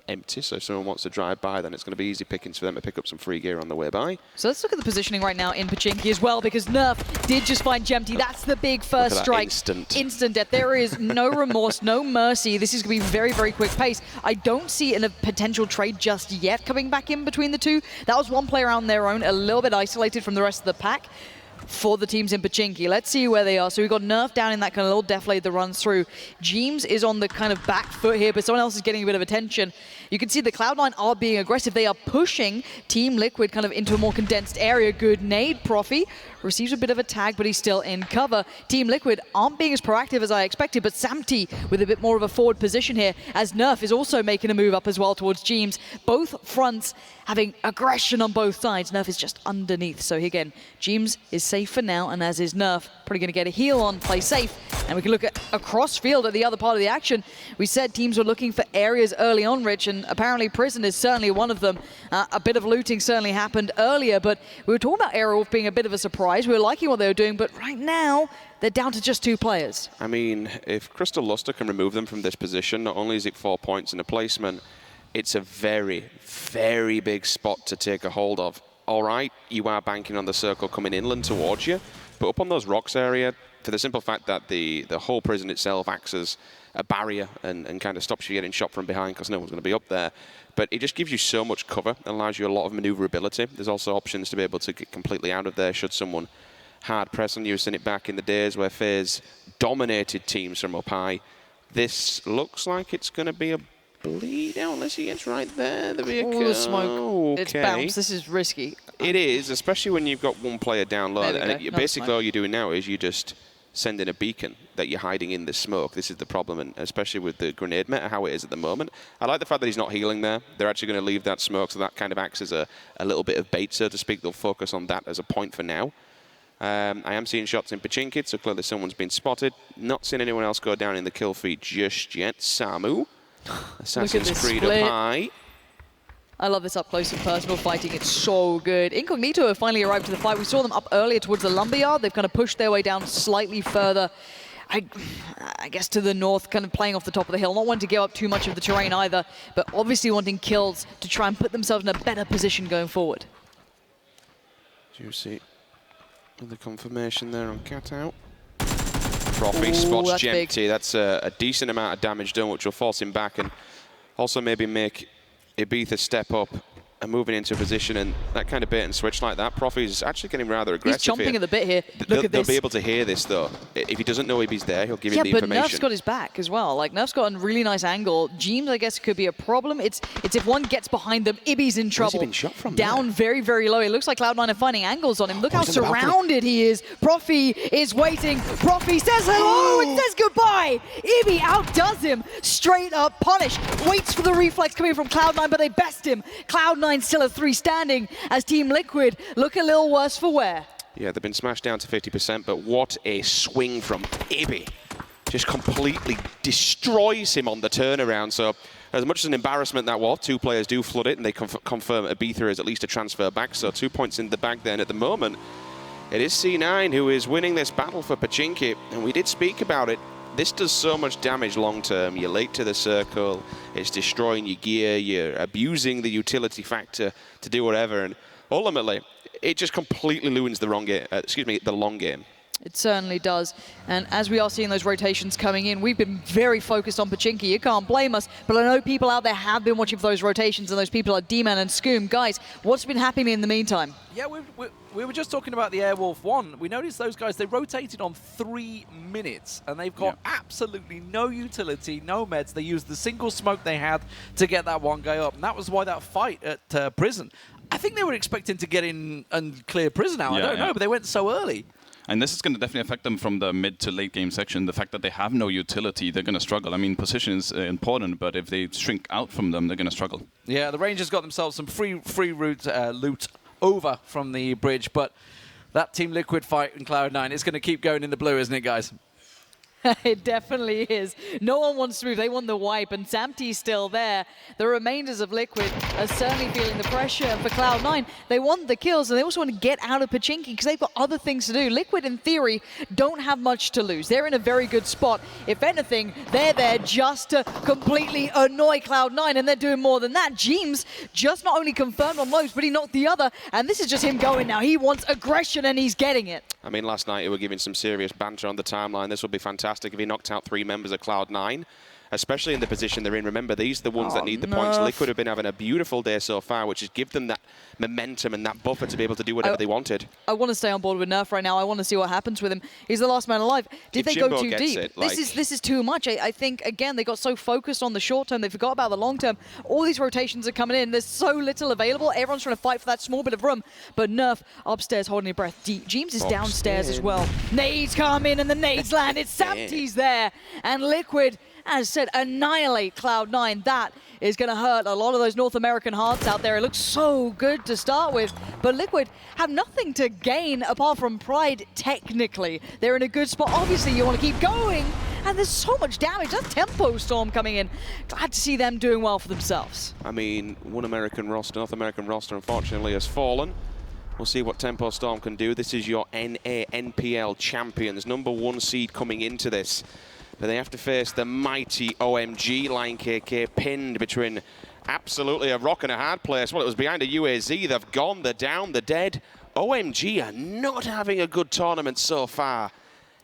empty, so if someone wants to drive by, then it's going to be easy pickings for them to pick up some free gear on the way by. So let's look at the positioning right now in Pachinki as well, because Nerf did just find Gemty. That's the big first strike. Instant death. There is no remorse, no mercy. This is going to be very, very quick pace. I don't see a potential trade just yet coming back in between the two. That was one player on their own, a little bit isolated from the rest of the pack for the teams in Pachinki. Let's see where they are. So we've got Nerf down in that kind of little deflate that runs through. Jeems is on the kind of back foot here, but someone else is getting a bit of attention. You can see the Cloud9 are being aggressive. They are pushing Team Liquid kind of into a more condensed area. Good nade, Profi. Receives a bit of a tag, but he's still in cover. Team Liquid aren't being as proactive as I expected, but Samty with a bit more of a forward position here, as Nerf is also making a move up as well towards Jeems. Both fronts having aggression on both sides. Nerf is just underneath. So again, Jeems is safe for now, and as is Nerf. Probably going to get a heal on, play safe. And we can look at across field at the other part of the action. We said teams were looking for areas early on, Rich, and apparently Prison is certainly one of them. A bit of looting certainly happened earlier, but we were talking about Aerowolf being a bit of a surprise. We were liking what they were doing, but right now, they're down to just 2 players. I mean, if Crystal Luster can remove them from this position, not only is it 4 points in a placement, it's a very, very big spot to take a hold of. All right, you are banking on the circle coming inland towards you, but up on those rocks area, for the simple fact that the whole prison itself acts as a barrier and kind of stops you getting shot from behind because no one's going to be up there. But it just gives you so much cover and allows you a lot of maneuverability. There's also options to be able to get completely out of there should someone hard press on you. We've seen it back in the days where FaZe dominated teams from up high. This looks like it's going to be a bleed out unless he gets right there. The vehicle. All the smoke. Okay. It's bounced. This is risky. It is, especially when you've got one player down low. And basically all you're doing now is you just send in a beacon that you're hiding in the smoke. This is the problem, and especially with the grenade meta, how it is at the moment. I like the fact that he's not healing there. They're actually going to leave that smoke, so that kind of acts as a little bit of bait, so to speak. They'll focus on that as a point for now. I am seeing shots in Pachinki, so clearly someone's been spotted. Not seeing anyone else go down in the kill feed just yet. Samu, Assassin's Creed up high. I love this up close and personal fighting. It's so good. Incognito have finally arrived to the fight. We saw them up earlier towards the lumberyard. They've kind of pushed their way down slightly further, I guess, to the north, kind of playing off the top of the hill. Not wanting to give up too much of the terrain either, but obviously wanting kills to try and put themselves in a better position going forward. Juicy. And the confirmation there on Cat Out. Profi spots Gempty. That's a decent amount of damage done, which will force him back and also maybe make Ibiza step up and moving into a position, and that kind of bait and switch like that. Profi is actually getting rather aggressive. He's chomping here. at the bit here. Look at this. They'll be able to hear this, though. If he doesn't know Ibby's there, he'll give him the information. Yeah, but Nerf's got his back as well. Like, Nerf's got a really nice angle. Jeems, I guess, could be a problem. It's if one gets behind them, Ibby's in trouble. Where's he been shot from down there? very, very low. It looks like Cloud9 are finding angles on him. Look how surrounded he is. Profi is waiting. Profi says hello and says goodbye. Ibby outdoes him. Straight up punish. Waits for the reflex coming from Cloud9, but they best him. Cloud9 still at 3 standing as Team Liquid look a little worse for wear. Yeah, they've been smashed down to 50%, but what a swing from Ibby. Just completely destroys him on the turnaround. So as much as an embarrassment that was, 2 players do flood it, and they confirm Ibiza is at least a transfer back. So 2 points in the bag then at the moment. It is C9 who is winning this battle for Pachinki, and we did speak about it. This does so much damage long term. You're late to the circle, it's destroying your gear, you're abusing the utility factor to do whatever, and ultimately, it just completely ruins the the long game. It certainly does. And as we are seeing those rotations coming in, we've been very focused on Pachinki. You can't blame us. But I know people out there have been watching for those rotations, and those people are D-Man and Scoom. Guys, what's been happening in the meantime? Yeah, we were just talking about the Airwolf 1. We noticed those guys, they rotated on 3 minutes, and they've got absolutely no utility, no meds. They used the single smoke they had to get that one guy up, and that was why that fight at Prison. I think they were expecting to get in and clear Prison out. I don't know, but they went so early. And this is going to definitely affect them from the mid to late game section. The fact that they have no utility, they're going to struggle. I mean, position is important, but if they shrink out from them, they're going to struggle. Yeah, the Rangers got themselves some free route loot over from the bridge, but that Team Liquid fight in Cloud9 is going to keep going in the blue, isn't it, guys? It definitely is. No one wants to move. They want the wipe, and Samty's still there. The remainders of Liquid are certainly feeling the pressure. And for Cloud9, they want the kills, and they also want to get out of Pachinki because they've got other things to do. Liquid, in theory, don't have much to lose. They're in a very good spot. If anything, they're there just to completely annoy Cloud9, and they're doing more than that. Jeems just not only confirmed on lows, but he knocked the other, and this is just him going now. He wants aggression, and he's getting it. I mean, last night we were giving some serious banter on the timeline. This would be fantastic if he knocked out 3 members of Cloud9, especially in the position they're in. Remember, these are the ones that need the points. Liquid have been having a beautiful day so far, which has given them that momentum and that buffer to be able to do whatever they wanted. I want to stay on board with Nerf right now. I want to see what happens with him. He's the last man alive. Did they go too deep? This is too much. I think, again, they got so focused on the short term, they forgot about the long term. All these rotations are coming in. There's so little available. Everyone's trying to fight for that small bit of room. But Nerf upstairs holding his breath. Jeems is downstairs as well. Nades come in and the nades land. It's Samty's there. And Liquid, as I said, annihilate Cloud9. That is going to hurt a lot of those North American hearts out there. It looks so good to start with, but Liquid have nothing to gain apart from pride, technically. They're in a good spot. Obviously, you want to keep going, and there's so much damage. That Tempo Storm coming in. Glad to see them doing well for themselves. I mean, North American roster, unfortunately, has fallen. We'll see what Tempo Storm can do. This is your NANPL champions, #1 seed coming into this. But they have to face the mighty OMG. Line KK pinned between absolutely a rock and a hard place. Well, it was behind a UAZ. They've gone, they're down, they're dead. OMG are not having a good tournament so far.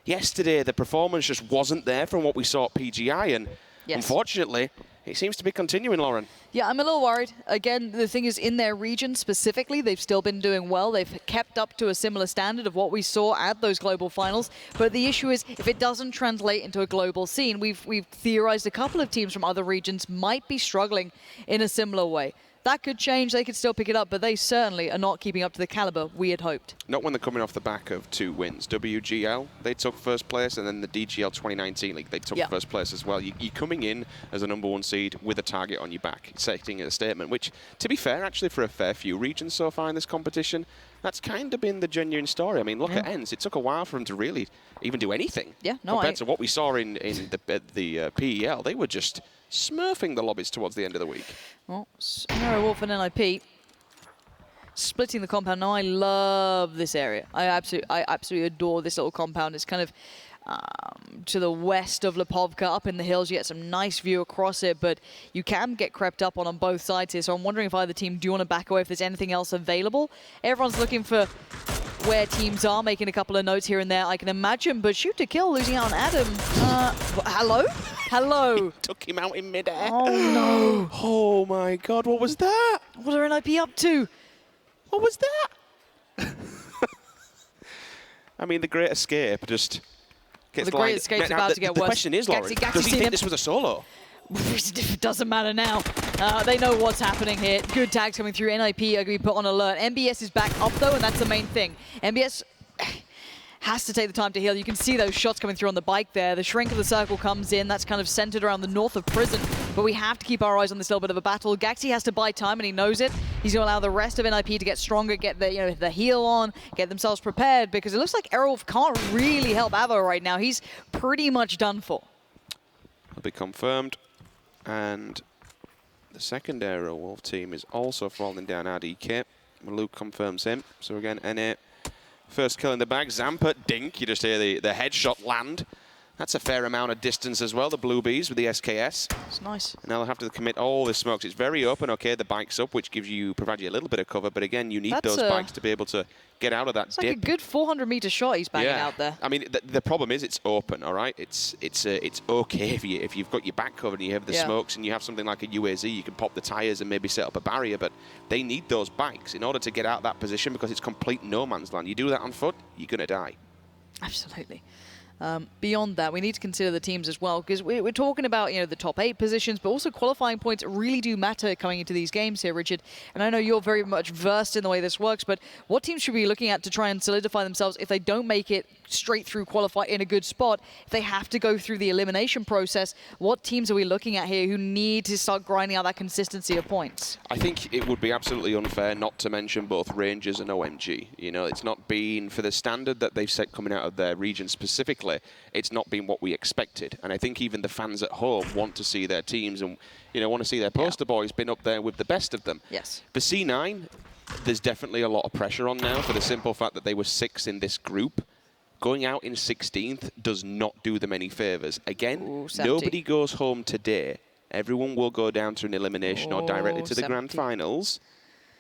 Yesterday, the performance just wasn't there from what we saw at PGI, and unfortunately, it seems to be continuing, Lauren. Yeah, I'm a little worried. Again, the thing is, in their region specifically, they've still been doing well. They've kept up to a similar standard of what we saw at those global finals. But the issue is, if it doesn't translate into a global scene, we've theorized a couple of teams from other regions might be struggling in a similar way. That could change. They could still pick it up, but they certainly are not keeping up to the caliber we had hoped. Not when they're coming off the back of 2 wins. WGL, they took first place, and then the DGL 2019 League, they took first place as well. You're coming in as a #1 seed with a target on your back, setting a statement, which, to be fair, actually for a fair few regions so far in this competition, that's kind of been the genuine story. I mean, look at ENCE. It took a while for them to really even do anything. Yeah, no, compared to what we saw in the PEL. They were just smurfing the lobbies towards the end of the week. Well, Arrow Wolf and NIP splitting the compound. Now, I love this area. I absolutely adore this little compound. It's kind of to the west of Lipovka, up in the hills. You get some nice view across it, but you can get crept up on both sides here. So I'm wondering if either team do want to back away, if there's anything else available. Everyone's looking for where teams are, making a couple of notes here and there, I can imagine. But shoot to kill, losing out on Adam. Hello? Hello. Took him out in midair. Oh, no. Oh, my God. What was that? What are NIP up to? What was that? I mean, the Great Escape just gets the Great Escape's about to get worse. The question is, Lauren, does he think this was a solo? It doesn't matter now. They know what's happening here. Good tags coming through. NIP are going to be put on alert. MBS is back up, though, and that's the main thing. MBS has to take the time to heal. You can see those shots coming through on the bike there. The shrink of the circle comes in. That's kind of centered around the north of prison. But we have to keep our eyes on this little bit of a battle. Gaxi has to buy time, and he knows it. He's going to allow the rest of NIP to get stronger, get the the heal on, get themselves prepared, because it looks like Errolf can't really help Avo right now. He's pretty much done for. Will be confirmed. And the second Aerowolf team is also falling down RDK. Luke confirms him. So again, NA, first kill in the bag. Zampa, dink. You just hear the headshot land. That's a fair amount of distance as well, the Blue Bees with the SKS. It's nice. And now they'll have to commit all this smokes. It's very open. Okay, the bike's up, which provides you a little bit of cover. But again, you need those bikes to be able to get out of that dip. It's like a good 400-meter shot he's banging out there. I mean, the problem is it's open, all right? It's okay if you've got your back covered and you have the smokes and you have something like a UAZ, you can pop the tyres and maybe set up a barrier, but they need those bikes in order to get out of that position because it's complete no man's land. You do that on foot, you're going to die. Absolutely. Beyond that, we need to consider the teams as well, because we're talking about the top 8 positions, but also qualifying points really do matter coming into these games here, Richard. And I know you're very much versed in the way this works, but what teams should we be looking at to try and solidify themselves if they don't make it straight through qualify in a good spot? If they have to go through the elimination process, what teams are we looking at here who need to start grinding out that consistency of points? I think it would be absolutely unfair not to mention both Rangers and OMG. It's not been, for the standard that they've set coming out of their region specifically, it's not been what we expected. And I think even the fans at home want to see their teams and want to see their poster boys been up there with the best of them. Yes. For C9, there's definitely a lot of pressure on now for the simple fact that they were 6th in this group. Going out in 16th does not do them any favours. Again, nobody goes home today. Everyone will go down to an elimination or directly to the grand finals.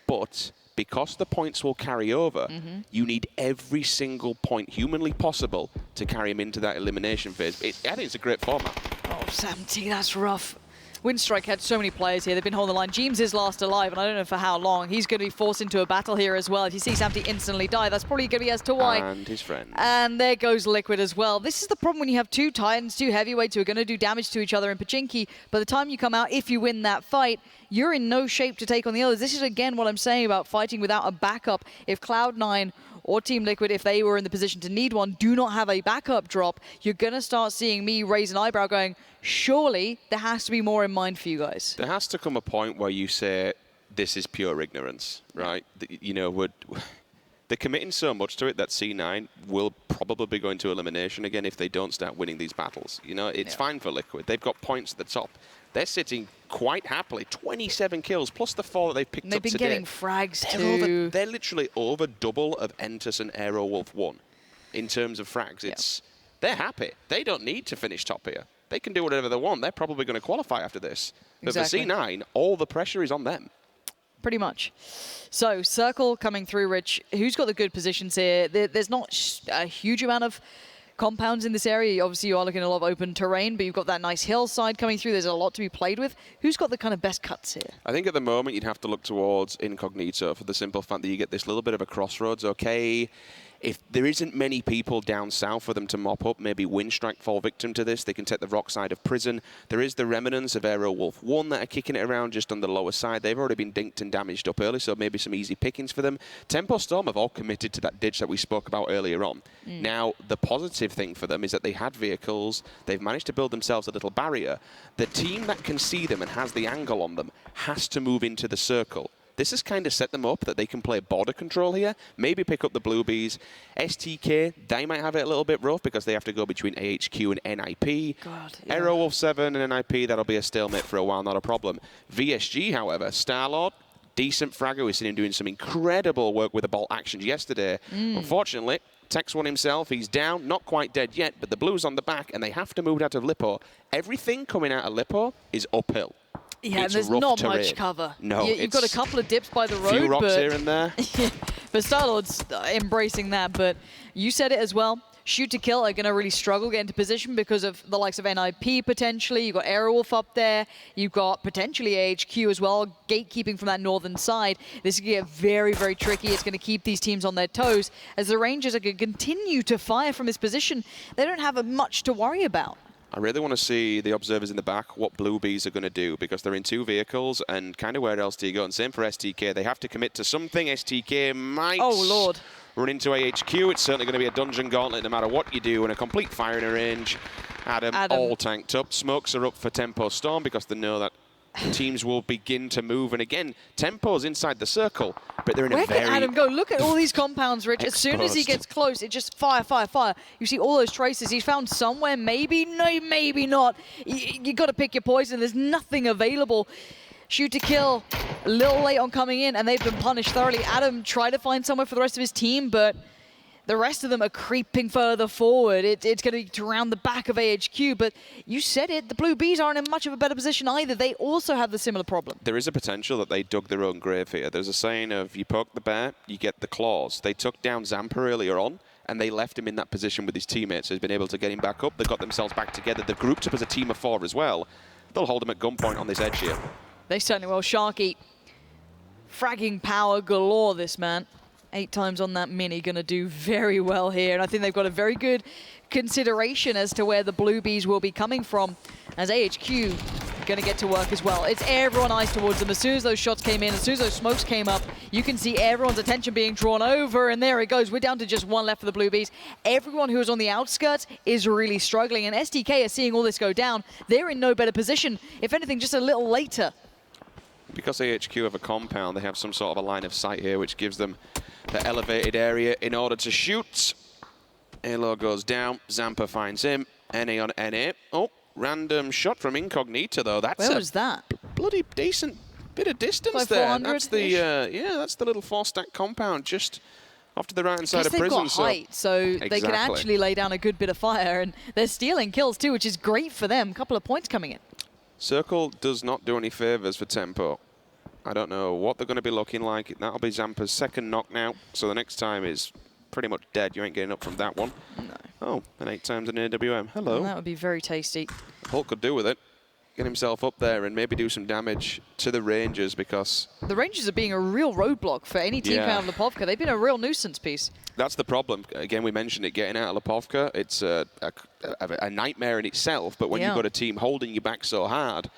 But because the points will carry over, you need every single point humanly possible to carry him into that elimination phase. I think it's a great format. Oh, 70, that's rough. Windstrike had so many players here. They've been holding the line. James is last alive, and I don't know for how long. He's going to be forced into a battle here as well. If you see Samty instantly die, that's probably going to be as to why. And his friend. And there goes Liquid as well. This is the problem when you have 2 Titans, 2 heavyweights who are going to do damage to each other in Pachinki. By the time you come out, if you win that fight, you're in no shape to take on the others. This is, again, what I'm saying about fighting without a backup. If Cloud9 or Team Liquid, if they were in the position to need one, do not have a backup drop, you're going to start seeing me raise an eyebrow going, surely there has to be more in mind for you guys. There has to come a point where you say, this is pure ignorance, right? They're committing so much to it that C9 will probably be going to elimination again if they don't start winning these battles. It's fine for Liquid. They've got points at the top. They're sitting quite happily. 27 kills, plus the 4 that they've picked up today. They've been getting frags too. They're literally over double of Entus and Aerowolf 1 in terms of frags. They're happy. They don't need to finish top here. They can do whatever they want. They're probably going to qualify after this. But for C9, all the pressure is on them. Pretty much. So, Circle coming through, Rich. Who's got the good positions here? There's not a huge amount of compounds in this area. Obviously, you are looking at a lot of open terrain, but you've got that nice hillside coming through. There's a lot to be played with. Who's got the kind of best cuts here? I think at the moment you'd have to look towards Incognito for the simple fact that you get this little bit of a crossroads. Okay, if there isn't many people down south for them to mop up, maybe Windstrike fall victim to this. They can take the rock side of Prison. There is the remnants of Aerowolf 1 that are kicking it around just on the lower side. They've already been dinked and damaged up early, so maybe some easy pickings for them. Tempo Storm have all committed to that ditch that we spoke about earlier on. Now, the positive thing for them is that they had vehicles. They've managed to build themselves a little barrier. The team that can see them and has the angle on them has to move into the circle. This has kind of set them up that they can play border control here, maybe pick up the Bluebees. STK, they might have it a little bit rough because they have to go between AHQ and NIP. Aerowolf 7 and NIP, that'll be a stalemate for a while, not a problem. VSG, however, Starlord, decent fragger. We've seen him doing some incredible work with the bolt actions yesterday. Unfortunately, Tex one himself, he's down, not quite dead yet, but the Blues on the back, and they have to move out of Lippo. Everything coming out of Lippo is uphill. Yeah, it's and there's not much cover. No, you've got a couple of dips by the road. Few rocks here and there. But Starlord's embracing that. But you said it as well. Shoot to kill are going to really struggle getting into position because of the likes of NIP potentially. You've got Aerowolf up there. You've got potentially AHQ as well, gatekeeping from that northern side. This is going to get very, very tricky. It's going to keep these teams on their toes as the Rangers are going to continue to fire from this position. They don't have much to worry about. I really want to see the observers in the back, what Bluebees are going to do, because they're in 2 vehicles, and kind of where else do you go? And same for STK. They have to commit to something. STK might run into AHQ. It's certainly going to be a dungeon gauntlet no matter what you do, and a complete firing range. Adam all tanked up. Smokes are up for Tempo Storm because they know that teams will begin to move. And again, Tempo's inside the circle, but they're in Where a very... can Adam go? Look at all these compounds, Rich. As soon as he gets close, it just fire, fire, fire. You see all those traces. He's found somewhere, maybe, no, maybe not. You got to pick your poison. There's nothing available. Shoot to kill, a little late on coming in, and they've been punished thoroughly. Adam tried to find somewhere for the rest of his team, but the rest of them are creeping further forward. It's going to be around the back of AHQ, but you said it, the Bluebees aren't in much of a better position either. They also have the similar problem. There is a potential that they dug their own grave here. There's a saying of, you poke the bear, you get the claws. They took down Zampa earlier on, and they left him in that position with his teammates. So he's been able to get him back up. They've got themselves back together. They've grouped up as a team of 4 as well. They'll hold him at gunpoint on this edge here. They certainly will. Sharky, fragging power galore, this man. 8 times on that mini, going to do very well here. And I think they've got a very good consideration as to where the Bluebees will be coming from, as AHQ going to get to work as well. It's everyone eyes towards them. As soon as those shots came in, as soon as those smokes came up, you can see everyone's attention being drawn over, and there it goes. We're down to just 1 left for the Bluebees. Everyone who is on the outskirts is really struggling, and SDK are seeing all this go down. They're in no better position. If anything, just a little later. Because AHQ have a compound, they have some sort of a line of sight here, which gives them the elevated area in order to shoot. Halo goes down. Zampa finds him. NA on NA. Oh, random shot from Incognito, though. That's Where was that? Bloody decent bit of distance like there. That's the yeah, that's the little 4-stack compound just off to the right-hand side of Prison. They've got height, so they can actually lay down a good bit of fire, and they're stealing kills too, which is great for them. A couple of points coming in. Circle does not do any favors for Tempo. I don't know what they're going to be looking like. That'll be Zampa's 2nd knock now, so the next time is pretty much dead. You ain't getting up from that one. No. Oh, and 8 times an AWM. Hello. Well, that would be very tasty. Hulk could do with it. Get himself up there and maybe do some damage to the Rangers, because... The Rangers are being a real roadblock for any team coming out of Lipovka. They've been a real nuisance piece. That's the problem. Again, we mentioned it, getting out of Lipovka. It's a nightmare in itself, but when you've got a team holding you back so hard,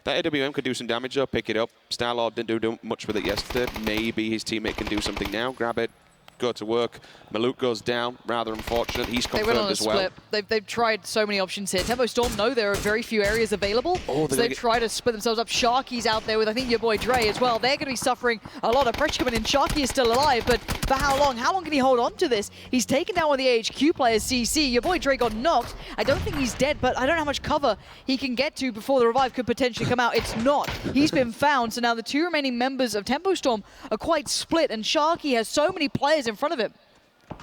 that AWM could do some damage though, pick it up. Starlord didn't do much with it yesterday. Maybe his teammate can do something now. Grab it, go to work. Maluk goes down, rather unfortunate. He's confirmed as well. They've tried so many options here. Tempo Storm know there are very few areas available, so they've tried to split themselves up. Sharky's out there with, I think, your boy Dre as well. They're going to be suffering a lot of pressure coming in. Sharky is still alive, but for how long? How long can he hold on to this? He's taken down one of the AHQ players, CC. Your boy Dre got knocked. I don't think he's dead, but I don't know how much cover he can get to before the revive could potentially come out. It's not. He's been found, so now the 2 remaining members of Tempo Storm are quite split, and Sharky has so many players in front of him.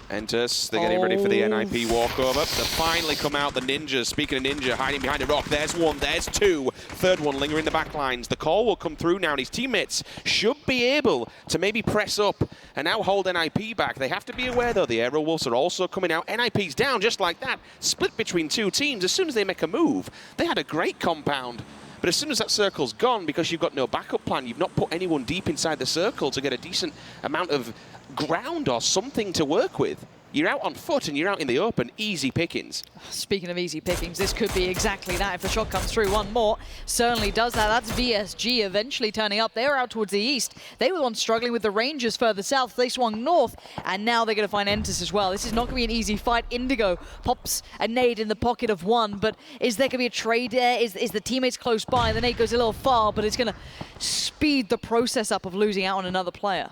Enters, they're getting ready for the NIP walkover. They finally come out, the ninjas. Speaking of ninja, hiding behind a rock. There's 1, there's 2. 3rd one lingering in the back lines. The call will come through now, and his teammates should be able to maybe press up and now hold NIP back. They have to be aware, though, the Aerowolves are also coming out. NIP's down just like that, split between 2 teams. As soon as they make a move, they had a great compound. But as soon as that circle's gone, because you've got no backup plan, you've not put anyone deep inside the circle to get a decent amount of ground or something to work with, you're out on foot and you're out in the open, easy pickings. Speaking of easy pickings, this could be exactly that. If the shot comes through, one more certainly does that. That's VSG eventually turning up. They were out towards the east. They were the ones struggling with the Rangers further south. They swung north, and now they're going to find Entus as well. This is not going to be an easy fight. Indigo pops a nade in the pocket of one, but is there going to be a trade there? Is the teammates close by? The nade goes a little far, but it's going to speed the process up of losing out on another player.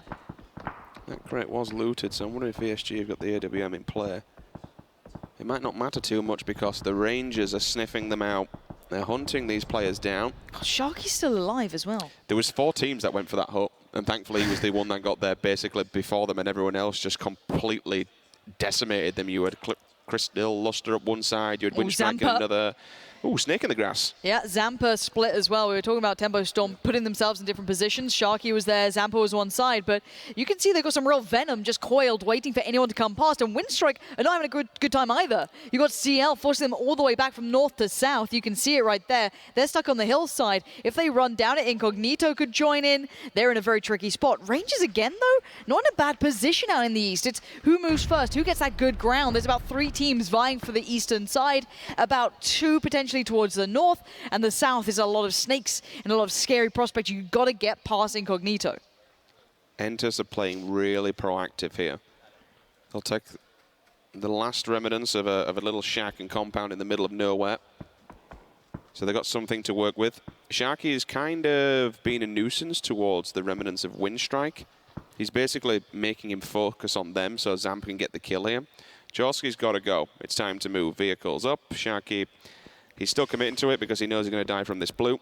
That crate was looted, so I'm wondering if VSG have got the AWM in play. It might not matter too much because the Rangers are sniffing them out. They're hunting these players down. Sharky's still alive as well. There was 4 teams that went for that hut, and thankfully he was the one that got there basically before them, and everyone else just completely decimated them. You had Crystal Luster up one side, you had Windstrike on another. Ooh, snake in the grass. Yeah, Zampa split as well. We were talking about Tempo Storm putting themselves in different positions. Sharky was there, Zampa was one side, but you can see they've got some real venom just coiled, waiting for anyone to come past. And Windstrike are not having a good time either. You got CL forcing them all the way back from north to south. You can see it right there. They're stuck on the hillside. If they run down it, Incognito could join in. They're in a very tricky spot. Rangers again, though, not in a bad position out in the east. It's who moves first, who gets that good ground. There's about 3 teams vying for the eastern side, about 2 potentially towards the north, and the south is a lot of snakes and a lot of scary prospects. You've got to get past Incognito. Entus are playing really proactive here. They'll take the last remnants of a little shack and compound in the middle of nowhere. So they've got something to work with. Sharky is kind of being a nuisance towards the remnants of Windstrike. He's basically making him focus on them so Zamp can get the kill here. Jorski's got to go. It's time to move vehicles up. Sharky, he's still committing to it because he knows he's going to die from this blue.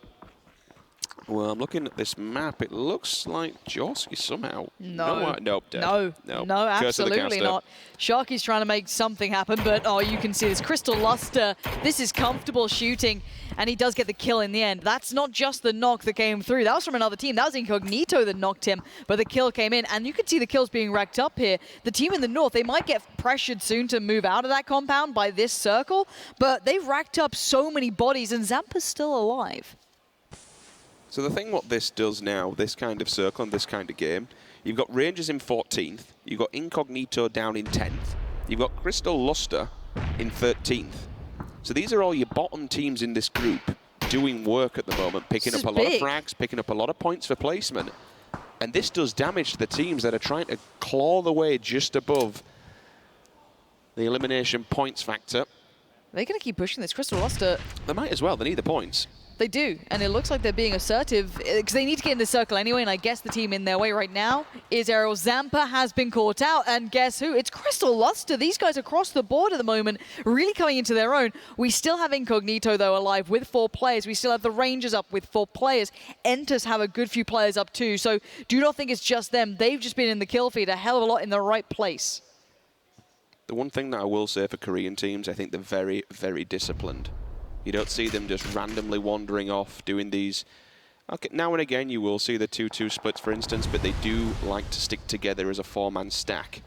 Well, I'm looking at this map. It looks like Jorski somehow. No, no, absolutely not. Sharky's trying to make something happen, but oh, you can see this Crystal Luster. This is comfortable shooting, and he does get the kill in the end. That's not just the knock that came through. That was from another team. That was Incognito that knocked him, but the kill came in, and you can see the kills being racked up here. The team in the north, they might get pressured soon to move out of that compound by this circle, but they've racked up so many bodies, and Zampa's still alive. So the thing what this does now, this kind of circle and this kind of game, you've got Rangers in 14th, you've got Incognito down in 10th, you've got Crystal Luster in 13th. So these are all your bottom teams in this group doing work at the moment, picking up a lot of frags, picking up a lot of points for placement. And this does damage to the teams that are trying to claw their way just above the elimination points factor. They're going to keep pushing this. Crystal Luster. They might as well. They need the points. They do, and it looks like they're being assertive because they need to get in the circle anyway, and I guess the team in their way right now is Erangel. Zampa has been caught out, and guess who? It's Crystal Luster. These guys across the board at the moment really coming into their own. We still have Incognito, though, alive with 4 players. We still have the Rangers up with 4 players. Entus have a good few players up too, so do not think it's just them. They've just been in the kill feed a hell of a lot in the right place. The one thing that I will say for Korean teams, I think they're very, very disciplined. You don't see them just randomly wandering off doing these. Okay, now and again you will see the 2-2 splits, for instance, but they do like to stick together as a 4-man stack.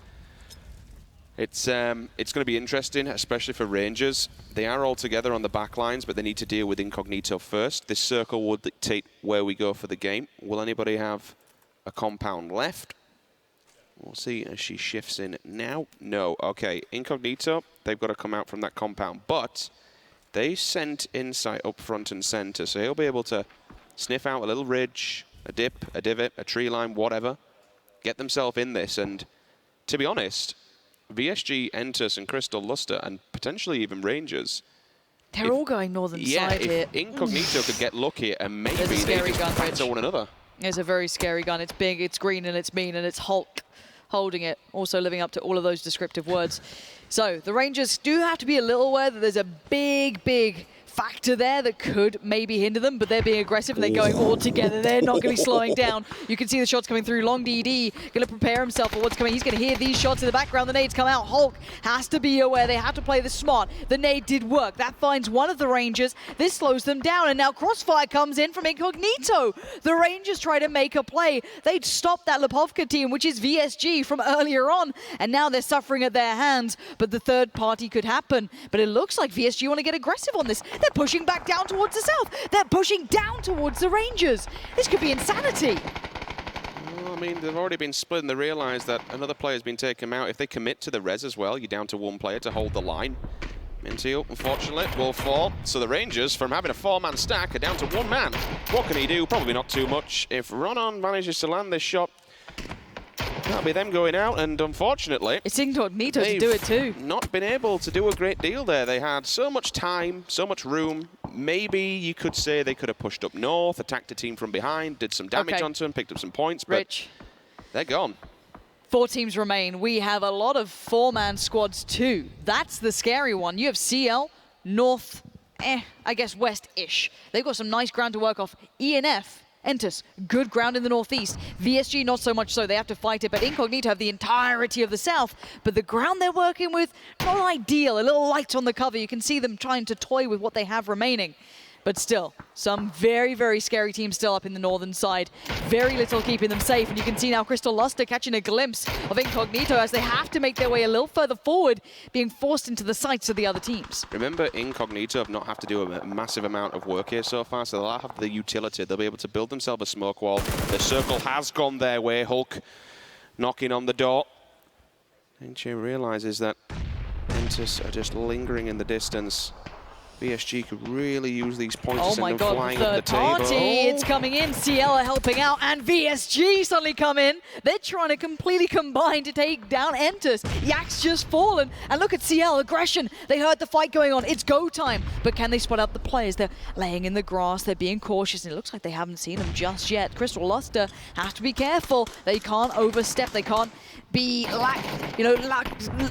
It's going to be interesting, especially for Rangers. They are all together on the back lines, but they need to deal with Incognito first. This circle will dictate where we go for the game. Will anybody have a compound left? We'll see as she shifts in now. No. Okay, Incognito, they've got to come out from that compound, but they sent Insight up front and center, so he'll be able to sniff out a little ridge, a dip, a divot, a tree line, whatever, get themselves in this. And to be honest, VSG, Entus, and Crystal Luster, and potentially even Rangers, they're all going northern side here. If Incognito could get lucky, and maybe they just battle one another. It's a very scary gun. It's big, it's green, and it's mean, and it's Hulk holding it, also living up to all of those descriptive words. So the Rangers do have to be a little aware that there's a big, big factor there that could maybe hinder them, but they're being aggressive and they're going all together. They're not going to be slowing down. You can see the shots coming through. Long DD going to prepare himself for what's coming. He's going to hear these shots in the background. The nades come out. Hulk has to be aware. They have to play this smart. The nade did work. That finds one of the Rangers. This slows them down, and now Crossfire comes in from Incognito. The Rangers try to make a play. They'd stopped that Lipovka team, which is VSG from earlier on, and now they're suffering at their hands, but the third party could happen. But it looks like VSG want to get aggressive on this. They're pushing back down towards the south. They're pushing down towards the Rangers. This could be insanity. Well, mean, they've already been split and they realise that another player's been taken out. If they commit to the res as well, you're down to one player to hold the line. Mintiel, unfortunately, will fall. So the Rangers, from having a 4-man stack, are down to 1 man. What can he do? Probably not too much. If Ronan manages to land this shot, that'll be them going out, and unfortunately... It's Incognito to do it too. Not been able to do a great deal there. They had so much time, so much room. Maybe you could say they could have pushed up north, attacked a team from behind, did some damage onto them, picked up some points, but Rich, they're gone. 4 teams remain. We have a lot of 4-man squads too. That's the scary one. You have CL, North, I guess West-ish. They've got some nice ground to work off. ENF, Entus, good ground in the northeast. VSG, not so much so. They have to fight it, but Incognito have the entirety of the south. But the ground they're working with, not ideal. A little light on the cover. You can see them trying to toy with what they have remaining. But still, some very, very scary teams still up in the northern side. Very little keeping them safe. And you can see now Crystal Luster catching a glimpse of Incognito as they have to make their way a little further forward, being forced into the sights of the other teams. Remember, Incognito have not have to do a massive amount of work here so far, so they'll have the utility. They'll be able to build themselves a smoke wall. The circle has gone their way. Hulk knocking on the door. Enche realizes that Entus are just lingering in the distance. VSG could really use these points to send them flying up the table. It's coming in. CL are helping out, and VSG suddenly come in. They're trying to completely combine to take down Entus. Yak's just fallen, and look at CL, aggression. They heard the fight going on. It's go time, but can they spot out the players? They're laying in the grass. They're being cautious, and it looks like they haven't seen them just yet. Crystal Luster have to be careful. They can't overstep. They can't be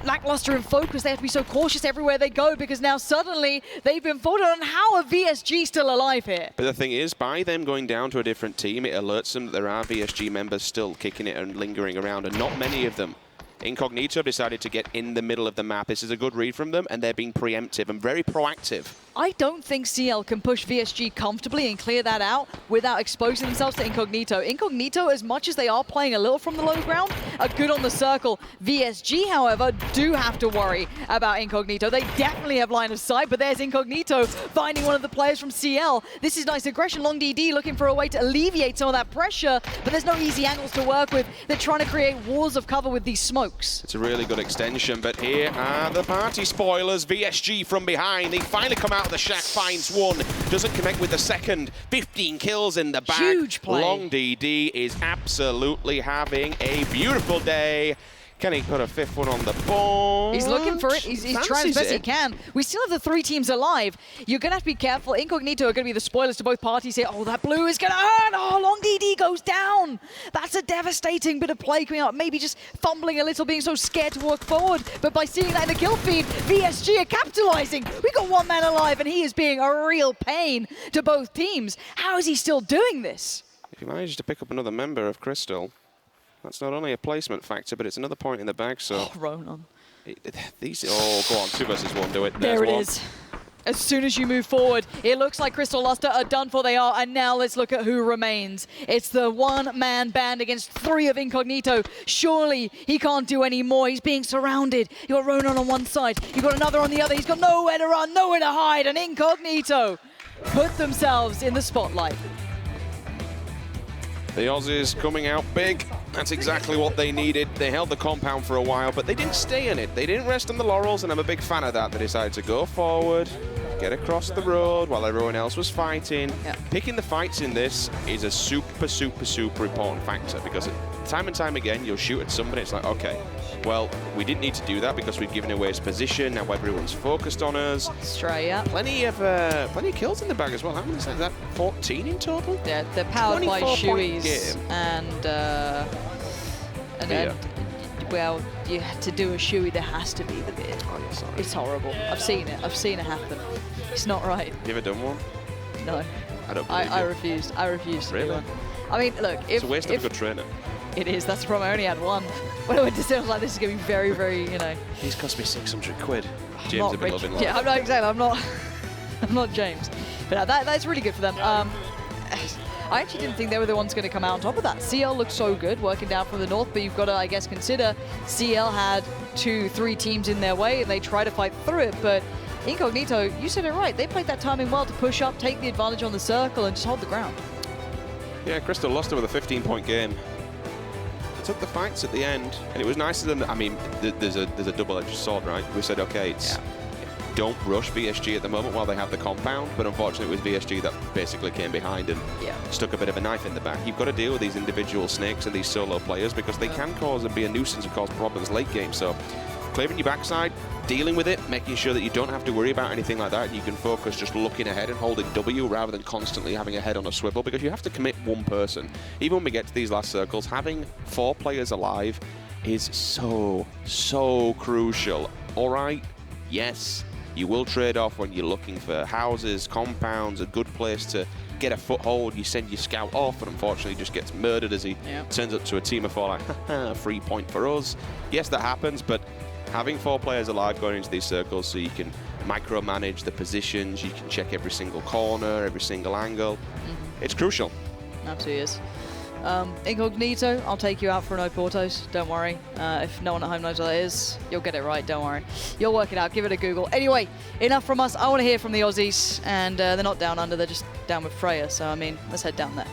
lackluster in focus. They have to be so cautious everywhere they go, because now suddenly they've been voted on. How are VSG still alive here? But the thing is, by them going down to a different team, it alerts them that there are VSG members still kicking it and lingering around, and not many of them. Incognito decided to get in the middle of the map. This is a good read from them, and they're being preemptive and very proactive. I don't think CL can push VSG comfortably and clear that out without exposing themselves to Incognito. Incognito, as much as they are playing a little from the low ground, are good on the circle. VSG, however, do have to worry about Incognito. They definitely have line of sight, but there's Incognito finding one of the players from CL. This is nice aggression. Long DD looking for a way to alleviate some of that pressure, but there's no easy angles to work with. They're trying to create walls of cover with these smokes. It's a really good extension, but here are the party spoilers. VSG from behind. They finally come out of the shack, finds one, doesn't connect with the second. 15 kills in the bag. Huge play. Long DD is absolutely having a beautiful day. Can he put a 5th one on the board? He's looking for it. He's trying as best he can. We still have the 3 teams alive. You're going to have to be careful. Incognito are going to be the spoilers to both parties here. Oh, that blue is going to hurt. Oh, Long DD goes down. That's a devastating bit of play coming out. Maybe just fumbling a little, being so scared to work forward. But by seeing that in the kill feed, VSG are capitalizing. We got 1 man alive, and he is being a real pain to both teams. How is he still doing this? If he manages to pick up another member of Crystal, that's not only a placement factor, but it's another point in the bag. So Ronan. Go on, 2 versus 1, do it. There it is. As soon as you move forward, it looks like Crystal Luster are done for. They are. And now let's look at who remains. It's the 1-man band against 3 of Incognito. Surely he can't do any more. He's being surrounded. You got Ronan on one side. You got another on the other. He's got nowhere to run, nowhere to hide. And Incognito put themselves in the spotlight. The Aussies coming out big. That's exactly what they needed. They held the compound for a while, but they didn't stay in it. They didn't rest on the laurels, and I'm a big fan of that. They decided to go forward, get across the road while everyone else was fighting. Yeah. Picking the fights in this is a super, super, super important factor, because time and time again, you'll shoot at somebody, it's like, okay, well, we didn't need to do that because we'd given away his position. Now everyone's focused on us. Straight up. Plenty of kills in the bag as well. How many is that? 14 in total? Yeah, they're powered by 24 point shoeies. game. And well, to do a shoey, there has to be the beard. Oh, yeah, sorry. It's horrible. I've seen it. I've seen it happen. It's not right. You ever done one? No. I don't believe I you. refused. I refused to Really? do one. I mean, look, It's a waste of a good trainer. It is. That's the problem. I only had one. When I went to say, I was like, this is going to be very, very, He's cost me 600 quid. James not have been rich. loving life. Yeah, I'm not exactly. I'm not James. But that's really good for them. I actually didn't think they were the ones going to come out on top of that. CL looks so good working down from the north, but you've got to, I guess, consider CL had 2-3 teams in their way, and they try to fight through it. But Incognito, you said it right. They played that timing well to push up, take the advantage on the circle, and just hold the ground. Yeah, Crystal Luster with a 15-point game. They took the fights at the end, and it was nicer than. I mean, there's a double-edged sword, right? We said, okay, it's don't rush VSG at the moment while they have the compound, but unfortunately it was VSG that basically came behind and stuck a bit of a knife in the back. You've got to deal with these individual snakes and these solo players because they can cause and be a nuisance and cause problems late game. So clearing your backside, dealing with it, making sure that you don't have to worry about anything like that, and you can focus just looking ahead and holding W rather than constantly having a head on a swivel, because you have to commit one person. Even when we get to these last circles, having 4 players alive is so crucial. All right, yes, you will trade off when you're looking for houses, compounds, a good place to get a foothold. You send your scout off, and unfortunately just gets murdered as he turns up to a team of 4 like, haha, free point for us. Yes, that happens, but having 4 players alive going into these circles so you can micromanage the positions, you can check every single corner, every single angle. It's crucial. Absolutely is. Incognito, I'll take you out for an Oportos, don't worry. If no one at home knows what that is, you'll get it right, don't worry. You'll work it out, give it a Google. Anyway, enough from us. I want to hear from the Aussies, and they're not down under, they're just down with Freya, so I mean, let's head down there.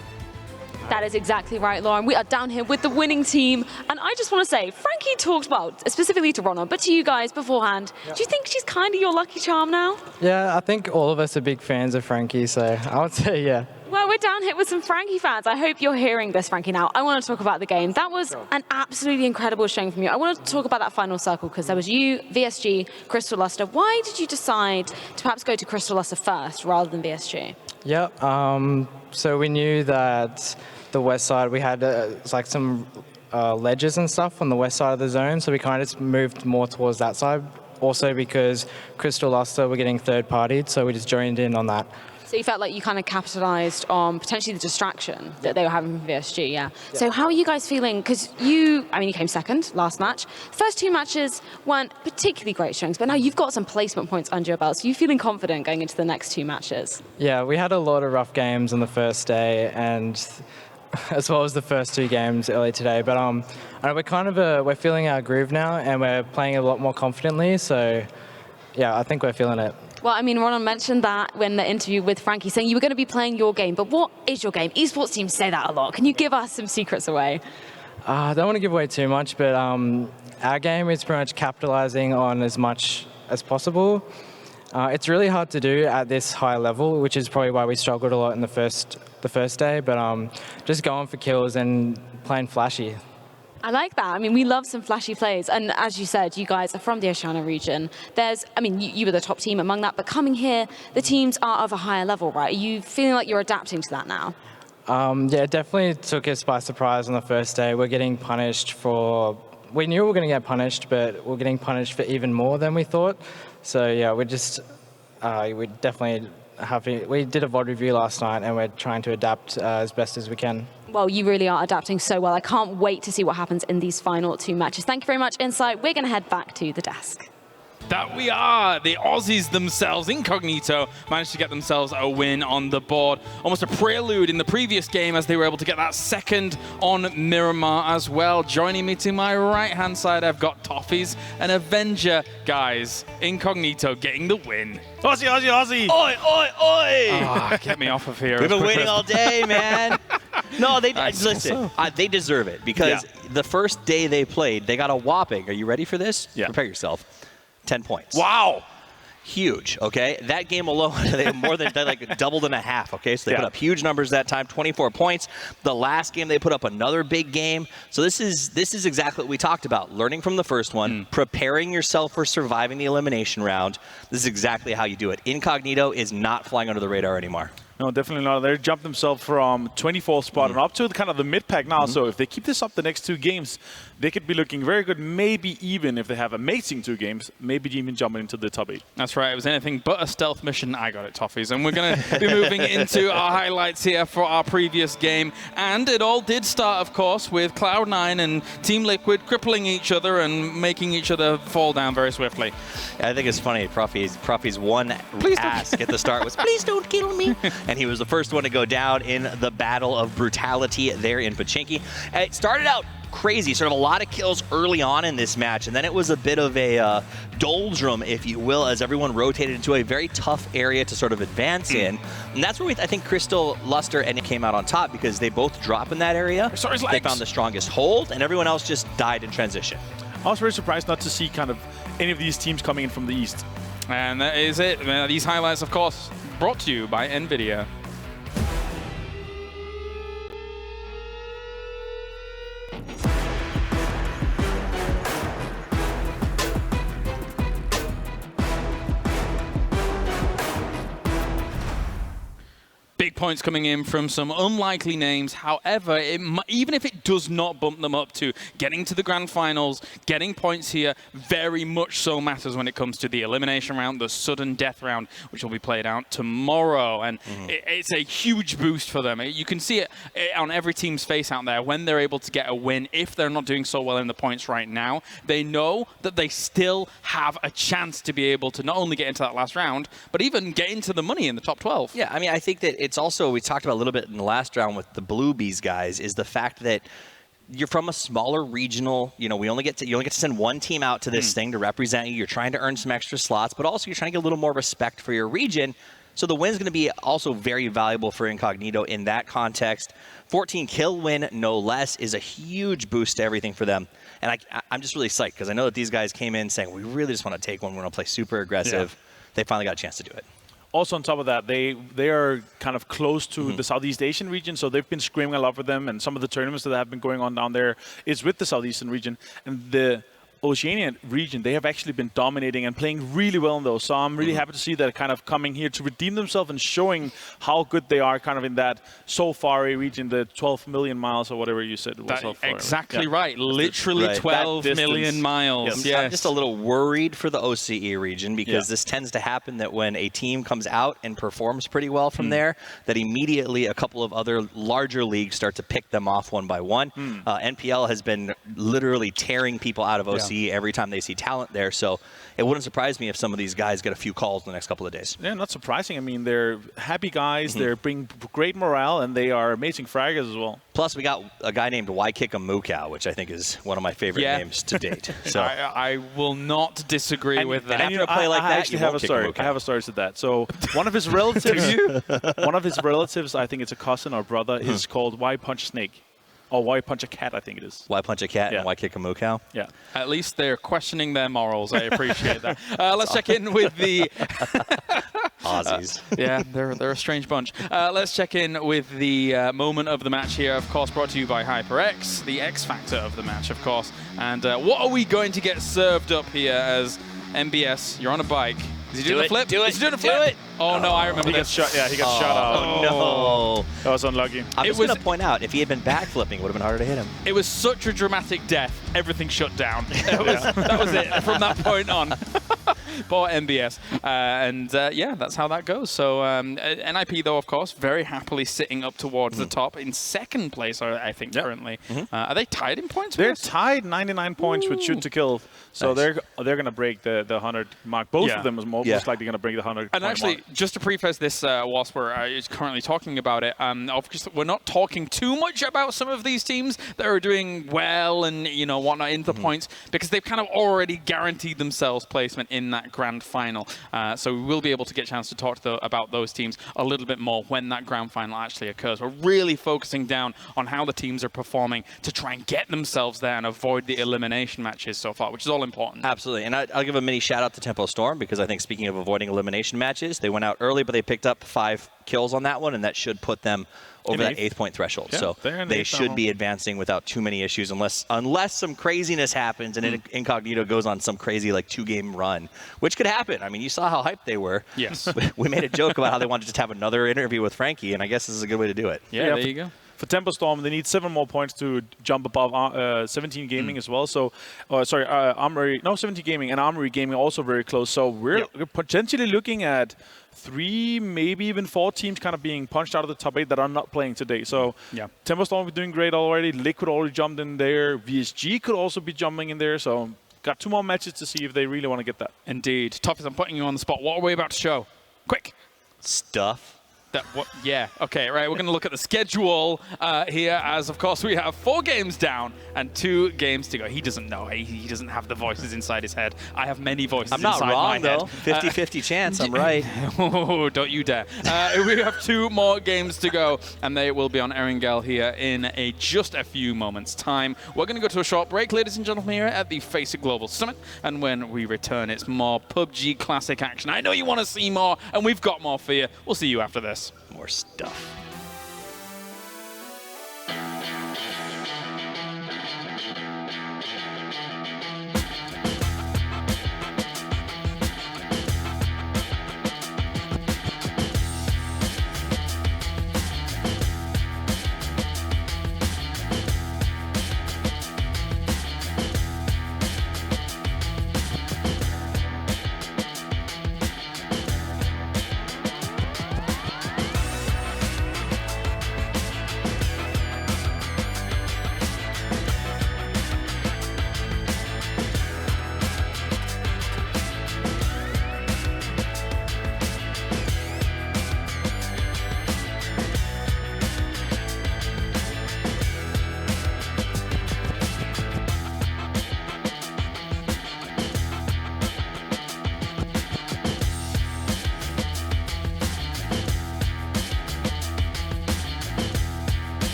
That is exactly right, Lauren. We are down here with the winning team. And I just want to say, Frankie talked about, specifically to Ronald, but to you guys beforehand, do you think she's kind of your lucky charm now? Yeah, I think all of us are big fans of Frankie, so I would say yeah. Well, we're down here with some Frankie fans. I hope you're hearing this, Frankie, now. I want to talk about the game. That was an absolutely incredible showing from you. I want to talk about that final circle, because there was you, VSG, Crystal Luster. Why did you decide to perhaps go to Crystal Luster first rather than VSG? Yeah, so we knew that the west side, we had like some ledges and stuff on the west side of the zone, so we kind of just moved more towards that side. Also because Crystal Luster were getting third-partied, so we just joined in on that. So you felt like you kind of capitalized on potentially the distraction that they were having from VSG, yeah. So how are you guys feeling? Because you came second last match. First 2 matches weren't particularly great showings, but now you've got some placement points under your belt. So you feeling confident going into the next 2 matches? Yeah, we had a lot of rough games on the first day, and as well as the first 2 games early today. But we're kind of we're feeling our groove now, and we're playing a lot more confidently. So yeah, I think we're feeling it. Well, I mean, Ronald mentioned that when the interview with Frankie, saying you were going to be playing your game. But what is your game? Esports teams say that a lot. Can you give us some secrets away? I don't want to give away too much, but our game is pretty much capitalizing on as much as possible. It's really hard to do at this high level, which is probably why we struggled a lot in the first day. But just going for kills and playing flashy. I like that. I mean, we love some flashy plays. And as you said, you guys are from the Oceania region. You were the top team among that, but coming here, the teams are of a higher level, right? Are you feeling like you're adapting to that now? Yeah, it definitely took us by surprise on the first day. We're getting punished for... We knew we were going to get punished, but we're getting punished for even more than we thought. So yeah, we're just... we definitely happy. We did a VOD review last night, and we're trying to adapt as best as we can. Well, you really are adapting so well. I can't wait to see what happens in these final 2 matches. Thank you very much, Insight. We're going to head back to the desk. That we are. The Aussies themselves, Incognito, managed to get themselves a win on the board. Almost a prelude in the previous game as they were able to get that second on Miramar as well. Joining me to my right-hand side, I've got Toffees and Avenger. Guys, Incognito getting the win. Aussie, Aussie, Aussie! Oi, oi, oi! Oh, get me off of here. We've been waiting all day, man. No, listen, they deserve it because the first day they played, they got a whopping. Are you ready for this? Yeah. Prepare yourself. 10 points. Wow. Huge, okay? That game alone, they more than like doubled and a half, okay? So they put up huge numbers that time, 24 points. The last game, they put up another big game. So this is exactly what we talked about. Learning from the first one, preparing yourself for surviving the elimination round. This is exactly how you do it. Incognito is not flying under the radar anymore. No, definitely not. They jumped themselves from 24th spot and up to kind of the mid-pack now. So if they keep this up the next 2 games, they could be looking very good. Maybe even if they have amazing 2 games, maybe even jumping into the top 8. That's right. It was anything but a stealth mission. I got it, Toffees. And we're going to be moving into our highlights here for our previous game. And it all did start, of course, with Cloud9 and Team Liquid crippling each other and making each other fall down very swiftly. I think it's funny. Profi's one ask at the start was, please don't kill me. And he was the first one to go down in the battle of brutality there in Pachinki. It started out crazy, sort of a lot of kills early on in this match, and then it was a bit of a doldrum, if you will, as everyone rotated into a very tough area to sort of advance in. And that's where I think Crystal, Luster, and it came out on top because they both drop in that area. They found the strongest hold, and everyone else just died in transition. I was very surprised not to see kind of any of these teams coming in from the east. And that is it. These highlights, of course, brought to you by NVIDIA. Big points coming in from some unlikely names. However, even if it does not bump them up to getting to the grand finals, getting points here very much so matters when it comes to the elimination round, the sudden death round, which will be played out tomorrow. And it's a huge boost for them. You can see it on every team's face out there when they're able to get a win. If they're not doing so well in the points right now, they know that they still have a chance to be able to not only get into that last round, but even get into the money in the top 12. Yeah, I mean, I think that it's also, we talked about a little bit in the last round with the Blue Bees guys, is the fact that you're from a smaller regional, you only get to send one team out to this thing to represent you. You're trying to earn some extra slots, but also you're trying to get a little more respect for your region. So the win's going to be also very valuable for Incognito in that context. 14 kill win, no less, is a huge boost to everything for them. And I'm just really psyched because I know that these guys came in saying, we really just want to take one. We're going to play super aggressive. Yeah. They finally got a chance to do it. Also, on top of that, they are kind of close to the Southeast Asian region, so they've been screaming a lot for them, and some of the tournaments that have been going on down there is with the Southeastern region. And the Oceania region, they have actually been dominating and playing really well in those. So I'm really happy to see that kind of coming here to redeem themselves and showing how good they are kind of in that so far away region, the 12 million miles or whatever you said. Was so far exactly right. Literally 12 million miles. Yes. I'm just a little worried for the OCE region because this tends to happen that when a team comes out and performs pretty well from there, that immediately a couple of other larger leagues start to pick them off one by one. NPL has been literally tearing people out of OCE every time they see talent there, so it wouldn't surprise me if some of these guys get a few calls in the next couple of days. Yeah, not surprising. I mean, they're happy guys, they're bringing great morale, and they are amazing fraggers as well. Plus, we got a guy named Waikika, which I think is one of my favorite names to date. So I will not disagree with that. And after a play like that, I actually have a story. I have a story to that. So one of his relatives, I think it's a cousin or brother, is called Why Punch Snake. Or Why Punch a Cat, I think it is. Why Punch a Cat and Why Kick a Moo Cow? Yeah. At least they're questioning their morals. I appreciate that. Let's check in with the... Aussies. Yeah, they're a strange bunch. Let's check in with the moment of the match here, of course, brought to you by HyperX, the X factor of the match, of course. And what are we going to get served up here as MBS? You're on a bike. Is he doing a flip? Is he doing a flip? Do it. Oh, no, I remember he this. Got shot. Yeah, he got shot out. Oh, no. That was unlucky. I'm just going to point out, if he had been backflipping, it would have been harder to hit him. It was such a dramatic death. Everything shut down. That was it from that point on. Poor MBS. Yeah, that's how that goes. So NIP, though, of course, very happily sitting up towards the top in second place, I think, currently. Are they tied in points? They're tied 99 points with shoot to kill. So they're going to break the 100 mark. Both of them is most likely going to break the 100 And actually, mark. Just to preface this, whilst we're currently talking about it, obviously we're not talking too much about some of these teams that are doing well and whatnot in the points because they've kind of already guaranteed themselves placement in that grand final. So we will be able to get a chance to talk about those teams a little bit more when that grand final actually occurs. We're really focusing down on how the teams are performing to try and get themselves there and avoid the elimination matches so far, which is all important. Absolutely. And I'll give a mini shout out to Tempo Storm because I think speaking of avoiding elimination matches, they went out early, but they picked up 5 kills on that one, and that should put them over that 8th point threshold. Yeah, so they should be advancing without too many issues unless some craziness happens and Incognito goes on some crazy 2-game run, which could happen. I mean, you saw how hyped they were. Yes. We made a joke about how they wanted to just have another interview with Frankie, and I guess this is a good way to do it. Yeah, there you go. For Tempo Storm, they need 7 more points to jump above 17 Gaming as well. So, Armory, 17 Gaming and Armory Gaming are also very close. So we're potentially looking at 3, maybe even 4 teams kind of being punched out of the top 8 that are not playing today. So Tempo Storm is doing great already. Liquid already jumped in there. VSG could also be jumping in there. So got 2 more matches to see if they really want to get that. Indeed. Tough as I'm putting you on the spot. What are we about to show? Quick. Stuff. Yeah, okay, right. We're going to look at the schedule here as, of course, we have 4 games down and 2 games to go. He doesn't know. He doesn't have the voices inside his head. I have many voices inside my head. I'm not wrong, though. 50-50 chance. I'm right. Oh, don't you dare. We have 2 more games to go, and they will be on Erangel here in just a few moments' time. We're going to go to a short break, ladies and gentlemen, here at the FACEIT Global Summit. And when we return, it's more PUBG Classic action. I know you want to see more, and we've got more for you. We'll see you after this. More stuff.